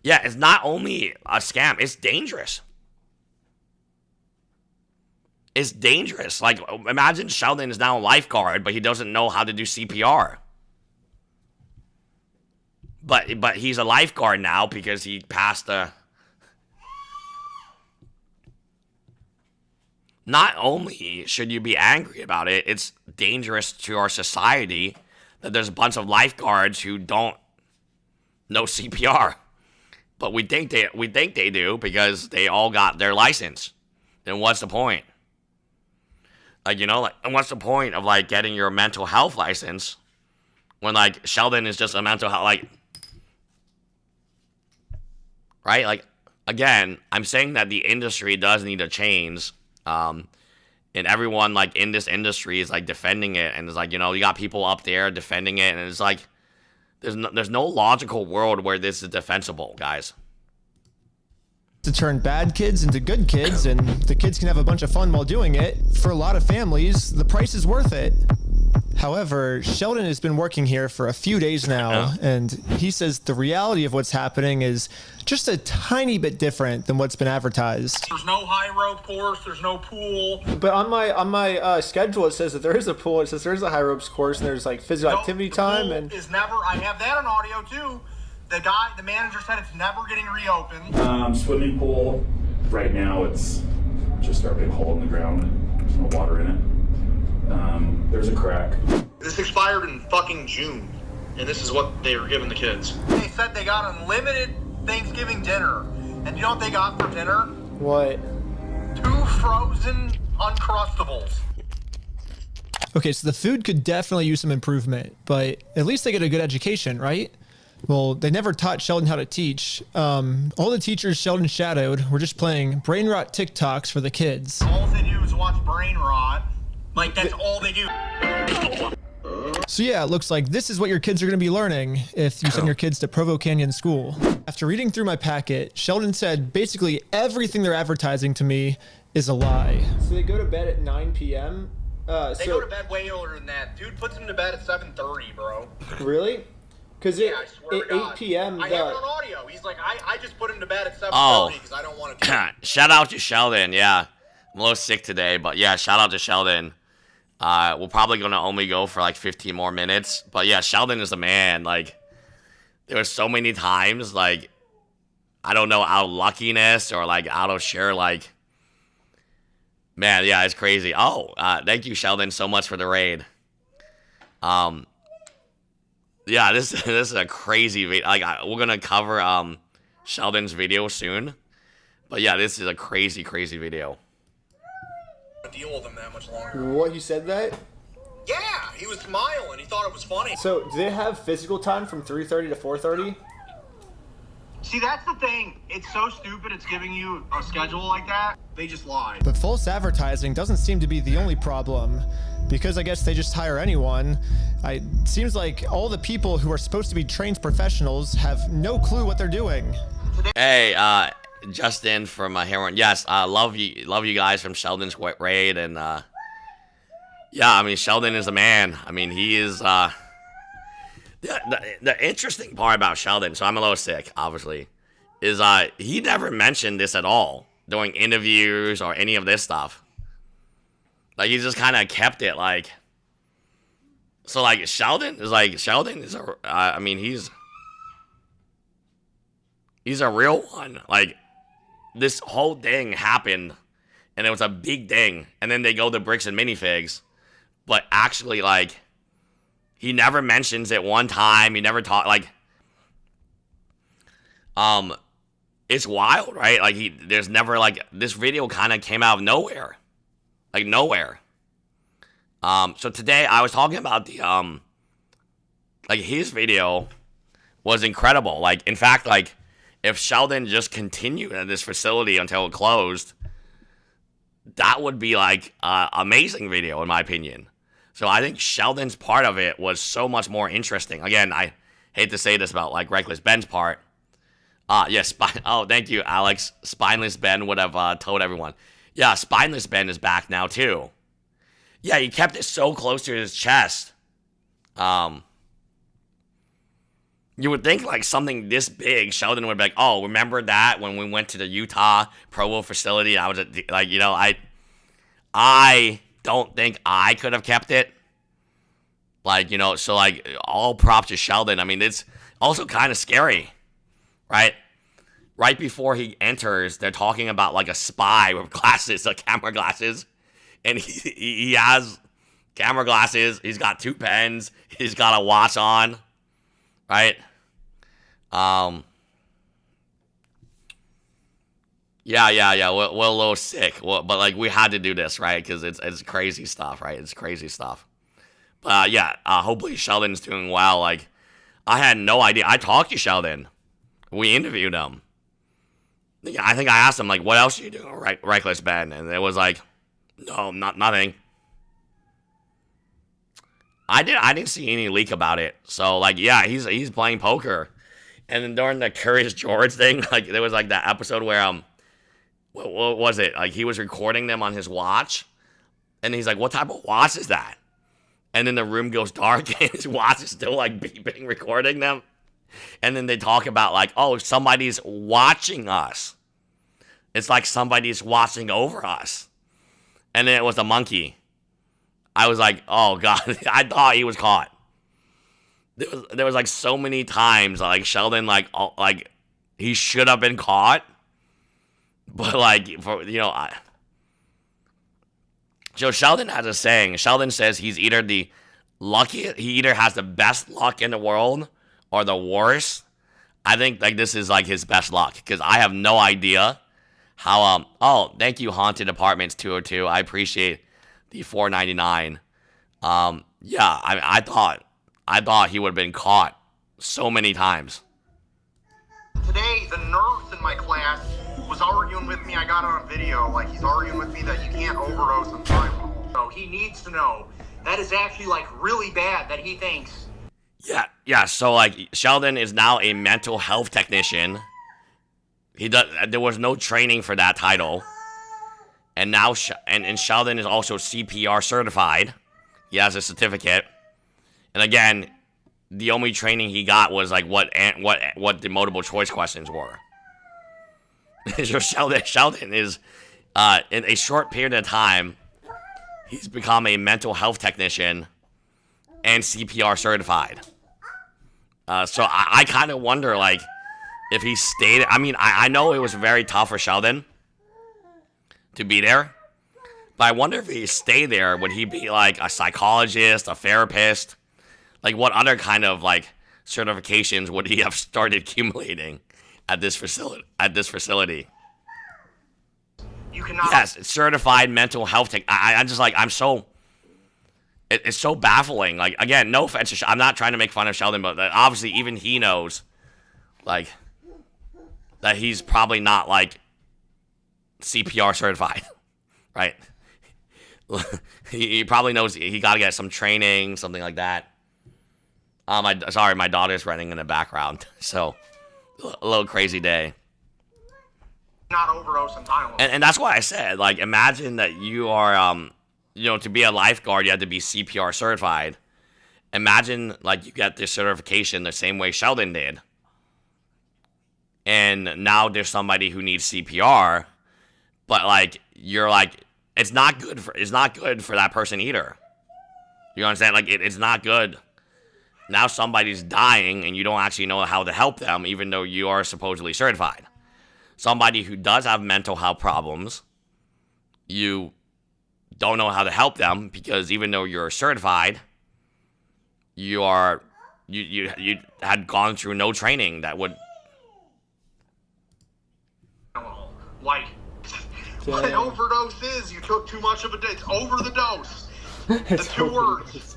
Speaker 1: Yeah, it's not only a scam, it's dangerous. It's dangerous. Like, imagine Sheldon is now a lifeguard, but he doesn't know how to do CPR. But he's a lifeguard now because he passed the... Not only should you be angry about it, it's dangerous to our society that there's a bunch of lifeguards who don't know CPR. But we think they do because they all got their license. Then what's the point? Like, you know, like, and what's the point of, like, getting your mental health license when, like, Sheldon is just a mental health, like, right? Like, again, I'm saying that the industry does need to change, and everyone, like, in this industry is, like, defending it, and it's like, you know, you got people up there defending it, and it's like, there's no logical world where this is defensible, guys.
Speaker 2: To turn bad kids into good kids, and the kids can have a bunch of fun while doing it. For a lot of families, the price is worth it. However, Sheldon has been working here for a few days now, and he says the reality of what's happening is just a tiny bit different than what's been advertised.
Speaker 5: There's no high rope course, there's no pool.
Speaker 4: But on my schedule, it says that there is a pool. It says there's a high ropes course, and there's, like, physical activity time. And
Speaker 5: is never. I have that on audio too. The manager said it's never getting reopened.
Speaker 10: Swimming pool, right now it's just our big hole in the ground. There's no water in it. There's a crack.
Speaker 5: This expired in fucking June, and this is what they were giving the kids. They said they got unlimited Thanksgiving dinner, and you know what they got for dinner?
Speaker 4: What?
Speaker 5: 2 frozen Uncrustables.
Speaker 2: Okay, so the food could definitely use some improvement, but at least they get a good education, right? Well, they never taught Sheldon how to teach. All the teachers Sheldon shadowed were just playing brain rot TikToks for the kids.
Speaker 5: All they do is watch brain rot. Like, that's all they do.
Speaker 2: So yeah, it looks like this is what your kids are going to be learning if you send your kids to Provo Canyon School. After reading through my packet, Sheldon said basically everything they're advertising to me is a lie.
Speaker 4: So they go to bed at 9 p.m.?
Speaker 5: They go to bed way earlier than that. Dude puts them to bed at 7:30, bro.
Speaker 4: Really? Because
Speaker 5: I swear
Speaker 4: at
Speaker 5: to God.
Speaker 4: 8 p.m.
Speaker 5: I have it on audio. He's like, I just put him to bed at 7:30 because I don't want to do it.
Speaker 1: Shout out to Sheldon, yeah. I'm a little sick today, but yeah, shout out to Sheldon. We're probably going to only go for like 15 more minutes. But yeah, Sheldon is a man. Like, there were so many times, like, I don't know, out of luckiness or like out of sheer, like, man, yeah, it's crazy. Oh, thank you, Sheldon, so much for the raid. Yeah, this is a crazy video. Like, we're gonna cover Sheldon's video soon, but yeah, this is a crazy video.
Speaker 5: Deal with him that much longer.
Speaker 4: What, he said that?
Speaker 5: Yeah, he was smiling. He thought it was funny.
Speaker 4: So, do they have physical time from 3:30 to 4:30?
Speaker 5: See, that's the thing. It's so stupid it's giving you a schedule like that. They just lied.
Speaker 2: But false advertising doesn't seem to be the only problem, because I guess they just hire anyone. It seems like all the people who are supposed to be trained professionals have no clue what they're doing.
Speaker 1: Hey, Justin from Heron. Yes, love you guys from Sheldon's raid, and yeah, I mean, Sheldon is a man. I mean, he is the interesting part about Sheldon, so I'm a little sick, obviously, is he never mentioned this at all during interviews or any of this stuff. Like, he just kind of kept it, like, so, like, Sheldon is a, I mean, he's a real one. Like, this whole thing happened, and it was a big thing, and then they go to bricks and minifigs, but actually, like, he never mentions it one time. He never talk, like, it's wild, right? Like, there's never, like, this video kind of came out of nowhere. Like, nowhere. So today I was talking about Like, his video was incredible. Like, in fact, like, if Sheldon just continued at this facility until it closed, that would be, like, an amazing video, in my opinion. So I think Sheldon's part of it was so much more interesting. Again, I hate to say this about, like, Reckless Ben's part. Yes, oh, thank you, Alex. Spineless Ben would have told everyone. Yeah, Spineless Ben is back now, too. Yeah, he kept it so close to his chest. You would think, like, something this big, Sheldon would be like, oh, remember that when we went to the Utah Provo facility? I was, like, you know, I don't think I could have kept it. Like, you know, so, like, all props to Sheldon. I mean, it's also kind of scary, right? Right before he enters, they're talking about, like, a spy with glasses, like camera glasses. And he has camera glasses. He's got 2 pens. He's got a watch on, right? Yeah. We're a little sick. But, like, we had to do this, right? Because it's crazy stuff, right? It's crazy stuff. But, yeah, hopefully Sheldon's doing well. Like, I had no idea. I talked to Sheldon. We interviewed him. I think I asked him, like, what else are you doing, Reckless Ben? And it was like, no, nothing. I didn't see any leak about it. So, like, yeah, he's playing poker. And then during the Curious George thing, like, there was, like, that episode where, what was it? Like, he was recording them on his watch. And he's like, what type of watch is that? And then the room goes dark and his watch is still, like, beeping, recording them. And then they talk about, like, oh, somebody's watching us. It's like somebody's watching over us. And then it was a monkey. I was like, oh, God. I thought he was caught. There was like, so many times, like, Sheldon, like, he should have been caught. But, like, you know, so Sheldon has a saying. Sheldon says he's either the luckiest, he either has the best luck in the world or the worst. I think, like, this is, like, his best luck. Because I have no idea how, oh, thank you, Haunted Apartments 202. I appreciate the $4.99. Yeah, I thought he would have been caught so many times.
Speaker 5: Today, the nurse in my class was arguing with me. I got it on video. Like, he's arguing with me that you can't overdose on Tylenol. So he needs to know that is actually, like, really bad that he thinks.
Speaker 1: Yeah. So, like, Sheldon is now a mental health technician. There was no training for that title. And now, and Sheldon is also CPR certified. He has a certificate. And again, the only training he got was, like, what the multiple choice questions were. So Sheldon is, in a short period of time, he's become a mental health technician and CPR certified. So I kind of wonder, like, if he stayed. I mean, I know it was very tough for Sheldon to be there, but I wonder if he stayed there, would he be, like, a psychologist, a therapist? Like, what other kind of, like, certifications would he have started accumulating at this facility?
Speaker 5: You cannot.
Speaker 1: Yes, certified mental health tech. I'm just, like, it's so baffling. Like, again, no offense to I'm not trying to make fun of Sheldon, but obviously even he knows, like, that he's probably not, like, CPR certified, right? he probably knows he got to get some training, something like that. Sorry, my daughter's running in the background, so a little crazy day.
Speaker 5: Not overdose on Tylenol.
Speaker 1: And that's why I said, like, imagine that you are, you know, to be a lifeguard, you have to be CPR certified. Imagine, like, you get this certification the same way Sheldon did. And now there's somebody who needs CPR, but, like, you're like, it's not good for that person either. You understand? Like, it's not good. Now somebody's dying and you don't actually know how to help them, even though you are supposedly certified. Somebody who does have mental health problems, you don't know how to help them because even though you're certified, you had gone through no training that would.
Speaker 5: Like, what an overdose is, you took too much of a day. It's over the dose. The two words.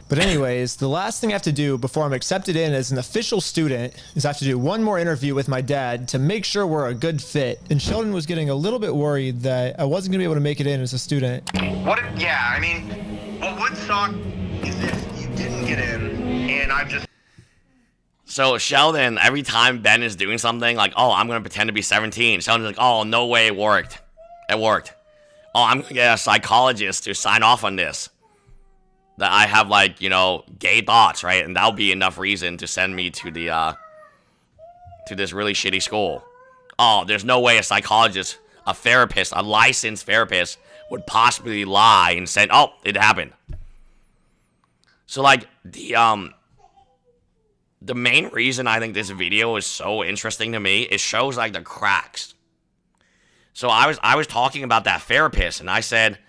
Speaker 2: But anyways, the last thing I have to do before I'm accepted in as an official student is I have to do one more interview with my dad to make sure we're a good fit. And Sheldon was getting a little bit worried that I wasn't gonna be able to make it in as a student.
Speaker 11: What would suck is if you didn't get in, and I've just...
Speaker 1: So Sheldon, every time Ben is doing something like, oh, I'm going to pretend to be 17, Sheldon's like, oh, no way, it worked. It worked. Oh, I'm going to get a psychologist to sign off on this. That I have, like, you know, gay thoughts, right? And that'll be enough reason to send me to the, to this really shitty school. Oh, there's no way a psychologist, a therapist, a licensed therapist would possibly lie and say, oh, it happened. So, like, the main reason I think this video is so interesting to me, it shows, like, the cracks. So I was talking about that therapist, and I said,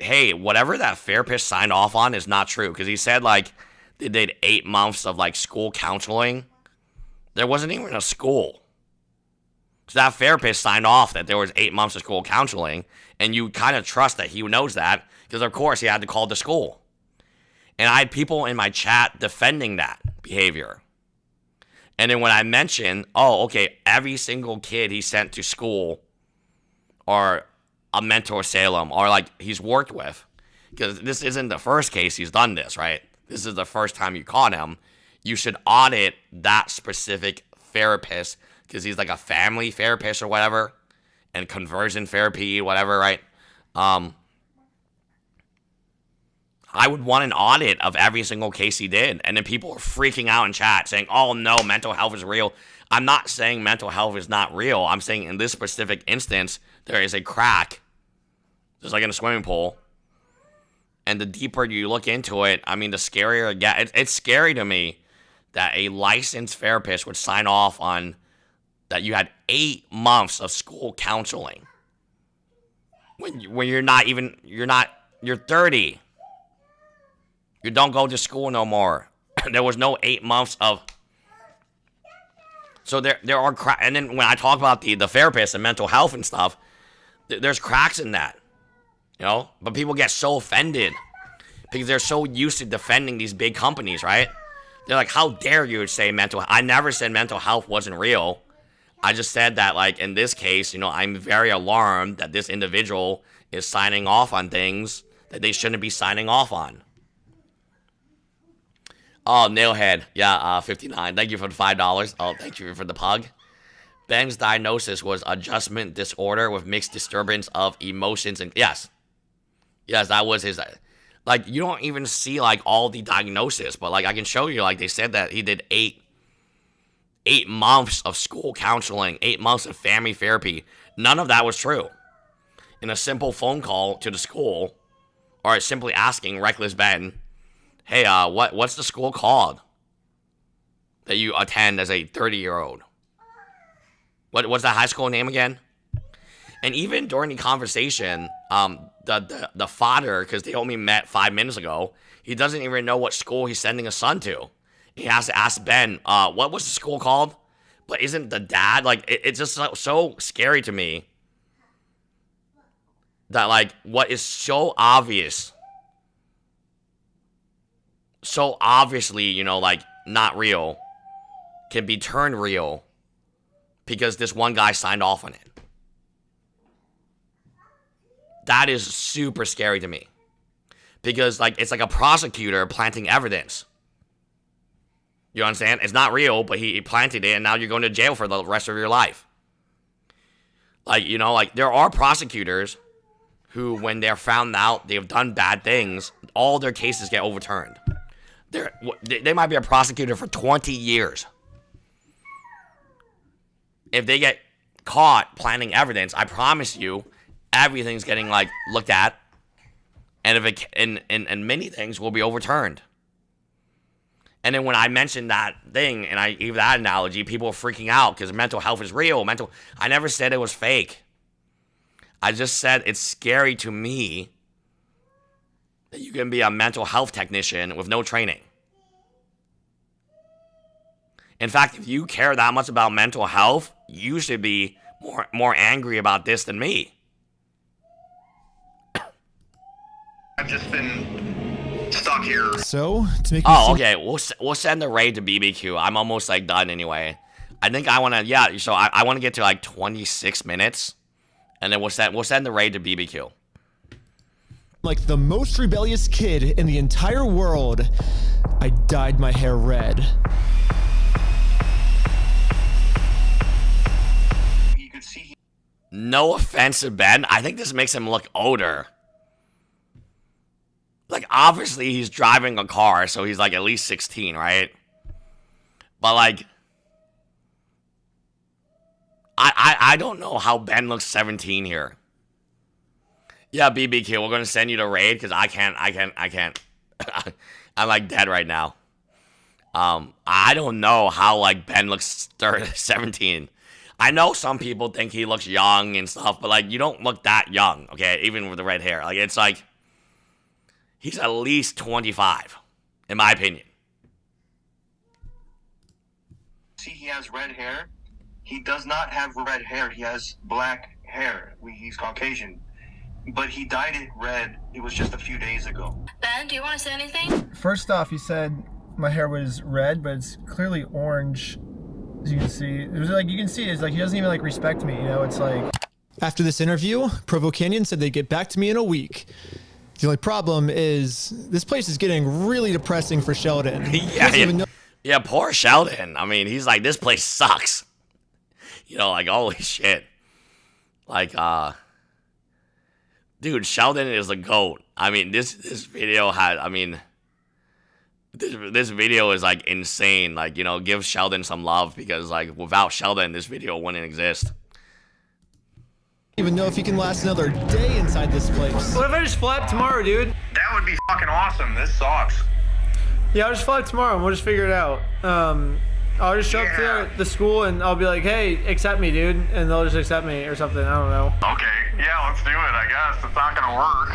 Speaker 1: hey, whatever that therapist signed off on is not true. Because he said, like, they did 8 months of, like, school counseling. There wasn't even a school. So that therapist signed off that there was 8 months of school counseling. And you kind of trust that he knows that. Because, of course, he had to call the school. And I had people in my chat defending that behavior. And then when I mentioned, oh, okay, every single kid he sent to school or a mentor Salem or like he's worked with, because this isn't the first case he's done this, right? This is the first time you caught him. You should audit that specific therapist because he's like a family therapist or whatever, and conversion therapy, whatever, right? I would want an audit of every single case he did. And then people are freaking out in chat saying, oh no, mental health is real. I'm not saying mental health is not real. I'm saying in this specific instance, there is a crack, just like in a swimming pool. And the deeper you look into it, I mean, the scarier it gets. It's scary to me that a licensed therapist would sign off on that you had 8 months of school counseling. When you're 30. You don't go to school no more. There was no 8 months of... So there are cracks. And then when I talk about the therapist and mental health and stuff, there's cracks in that. You know? But people get so offended because they're so used to defending these big companies, right? They're like, how dare you say mental... I never said mental health wasn't real. I just said that, like, in this case, you know, I'm very alarmed that this individual is signing off on things that they shouldn't be signing off on. Oh, Nailhead. Yeah, 59. Thank you for the $5. Oh, thank you for the pug. Ben's diagnosis was adjustment disorder with mixed disturbance of emotions. And yes, that was his. Like, you don't even see, like, all the diagnosis. But, like, I can show you, like, they said that he did 8 months of school counseling, 8 months of family therapy. None of that was true. In a simple phone call to the school, or simply asking Reckless Ben, hey, what's the school called that you attend as a 30-year-old? What's that high school name again? And even during the conversation, the father, because they only met 5 minutes ago, he doesn't even know what school he's sending his son to. He has to ask Ben, what was the school called? But isn't the dad, like, it's just so scary to me that, like, what is so obvious, so obviously, you know, like, not real, can be turned real because this one guy signed off on it. That is super scary to me. Because, like, it's like a prosecutor planting evidence. You understand? It's not real, but he planted it, and now you're going to jail for the rest of your life. Like, you know, like, there are prosecutors who, when they're found out they've done bad things, all their cases get overturned. They might be a prosecutor for 20 years. If they get caught planting evidence, I promise you, everything's getting, like, looked at, and many things will be overturned. And then when I mentioned that thing, and I gave that analogy, people were freaking out because mental health is real. I never said it was fake. I just said it's scary to me that you can be a mental health technician with no training. In fact, if you care that much about mental health, you should be more angry about this than me.
Speaker 11: I've just been stuck
Speaker 5: out here.
Speaker 2: So, to make
Speaker 1: okay, we'll send the raid to BBQ. I'm almost like done anyway. I think I want to, so I want to get to like 26 minutes, and then we'll send the raid to BBQ.
Speaker 2: Like the most rebellious kid in the entire world, I dyed my hair red.
Speaker 1: No offense to Ben, I think this makes him look older. Like, obviously he's driving a car, so he's like at least 16, right? But like, I don't know how Ben looks 17 here. Yeah, BBQ, we're gonna send you the raid because I can't. I'm like dead right now. I don't know how like Ben looks 17. I know some people think he looks young and stuff, but like you don't look that young, okay? Even with the red hair, like it's like he's at least 25, in my opinion.
Speaker 16: See, he has red hair. He does not have red hair. He has black hair. He's Caucasian. But he dyed it red. It was just a few days ago.
Speaker 20: Ben, do you want to say anything?
Speaker 4: First off, he said my hair was red, but it's clearly orange. As you can see, it was like, you can see it's like he doesn't even like respect me, you know? It's like.
Speaker 2: After this interview, Provo Canyon said they'd get back to me in a week. The only problem is this place is getting really depressing for Sheldon.
Speaker 1: Yeah, poor Sheldon. I mean, he's like, this place sucks. You know, like, holy shit. Like, dude, Sheldon is the GOAT. I mean, this video had, I mean, this video is like insane. Like, you know, give Sheldon some love because like without Sheldon, this video wouldn't exist.
Speaker 2: Even know if he can last another day inside this place.
Speaker 4: What if I just fly up tomorrow, dude?
Speaker 5: That would be fucking awesome. This sucks.
Speaker 4: Yeah, I'll just fly up tomorrow and we'll just figure it out. I'll just show up to the school and I'll be like, hey, accept me, dude. And they'll just accept me or something. I don't know.
Speaker 5: Okay, yeah, let's do it, I guess. It's not gonna work.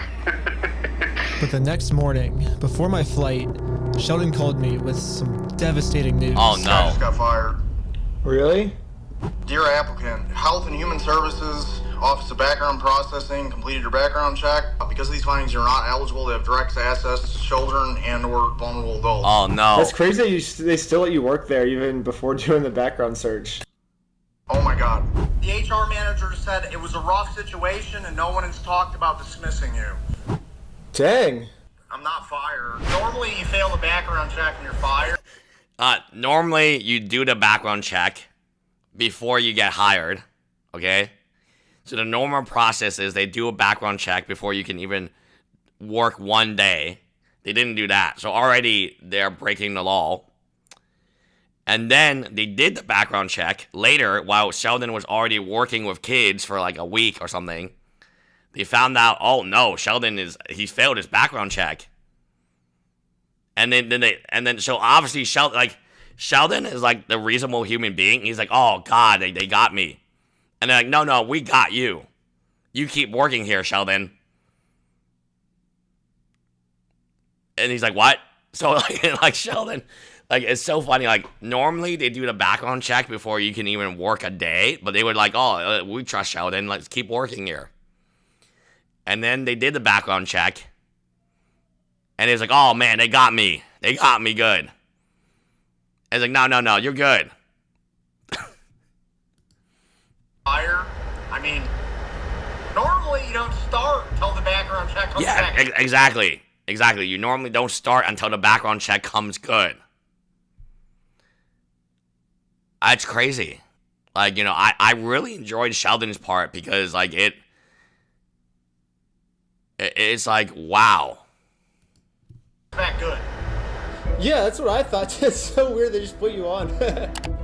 Speaker 2: But the next morning, before my flight, Sheldon called me with some devastating news.
Speaker 1: Oh, no.
Speaker 5: I just got fired.
Speaker 4: Really?
Speaker 5: Dear applicant, Health and Human Services, Office of Background Processing, completed your background check. Because of these findings, you're not eligible to have direct access to children and or vulnerable adults.
Speaker 1: Oh, no.
Speaker 4: That's crazy that they still let you work there even before doing the background search.
Speaker 5: Oh my God. The HR manager said it was a rough situation and no one has talked about dismissing you.
Speaker 4: Dang.
Speaker 5: I'm not fired. Normally you fail the background check and you're fired.
Speaker 1: Normally you do the background check before you get hired, okay? So the normal process is they do a background check before you can even work one day. They didn't do that. So already they're breaking the law. And then they did the background check later while Sheldon was already working with kids for like a week or something. They found out, oh no, he failed his background check. And then so obviously Sheldon is like the reasonable human being. He's like, oh God, they got me. And they're like, no, we got you. You keep working here, Sheldon. And he's like, what? So like Sheldon, like it's so funny. Like normally they do the background check before you can even work a day, but they would like, oh, we trust Sheldon. Let's keep working here. And then they did the background check. And it's like, oh man, they got me. They got me good. And it's like, no, you're good.
Speaker 5: Fire. I mean, normally you don't start until the background check comes back.
Speaker 1: Yeah, exactly. You normally don't start until the background check comes good. That's crazy. Like, you know, I really enjoyed Sheldon's part because, like, it's like, wow.
Speaker 5: Back good.
Speaker 4: Yeah, that's what I thought. It's so weird they just put you on.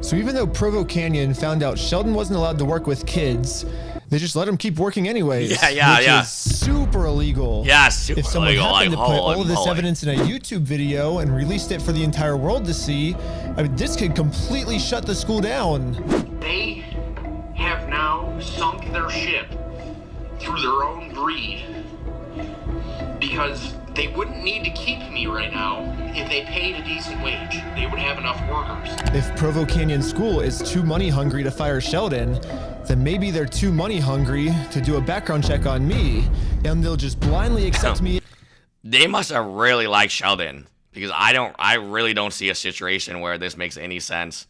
Speaker 2: So even though Provo Canyon found out Sheldon wasn't allowed to work with kids, they just let him keep working anyways.
Speaker 1: Yeah.
Speaker 2: Which is super illegal.
Speaker 1: Yeah, super illegal.
Speaker 2: If someone happened to put all of this
Speaker 1: holy.
Speaker 2: evidence in a YouTube video and released it for the entire world to see, I mean, this could completely shut the school down.
Speaker 11: They have now sunk their ship through their own greed because they wouldn't need to keep me right now if they paid a decent wage. They would have enough workers.
Speaker 2: If Provo Canyon School is too money hungry to fire Sheldon, then maybe they're too money hungry to do a background check on me, and they'll just blindly accept me.
Speaker 1: They must have really liked Sheldon, because I really don't see a situation where this makes any sense.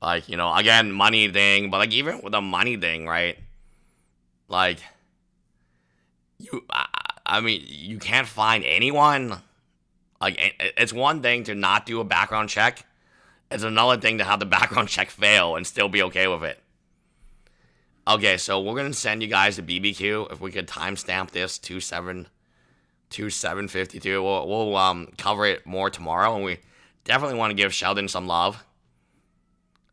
Speaker 1: Like, you know, again, money thing, but like even with the money thing, right? Like, I mean, you can't find anyone. Like, it's one thing to not do a background check. It's another thing to have the background check fail and still be okay with it. Okay, so we're gonna send you guys to BBQ. If we could timestamp this to 7:52, we'll cover it more tomorrow, and we definitely want to give Sheldon some love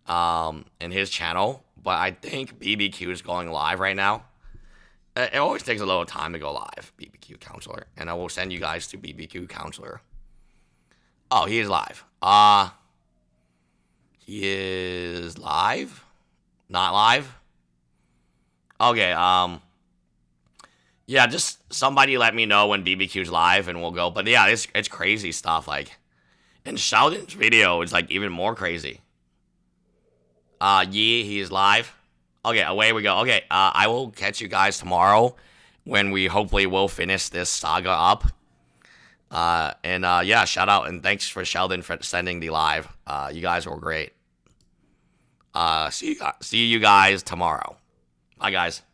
Speaker 1: in his channel. But I think BBQ is going live right now. It always takes a little time to go live, BBQ counselor, and I will send you guys to BBQ counselor. Oh, he is live. He is live? Not live? Okay, yeah, just somebody let me know when BBQ's live and we'll go. But yeah, it's crazy stuff. Like, in Sheldon's video, it's like even more crazy. He's live. Okay, away we go. Okay, I will catch you guys tomorrow when we hopefully will finish this saga up. Yeah, shout out and thanks for Sheldon for sending the live. You guys were great. See you guys tomorrow. Bye, guys.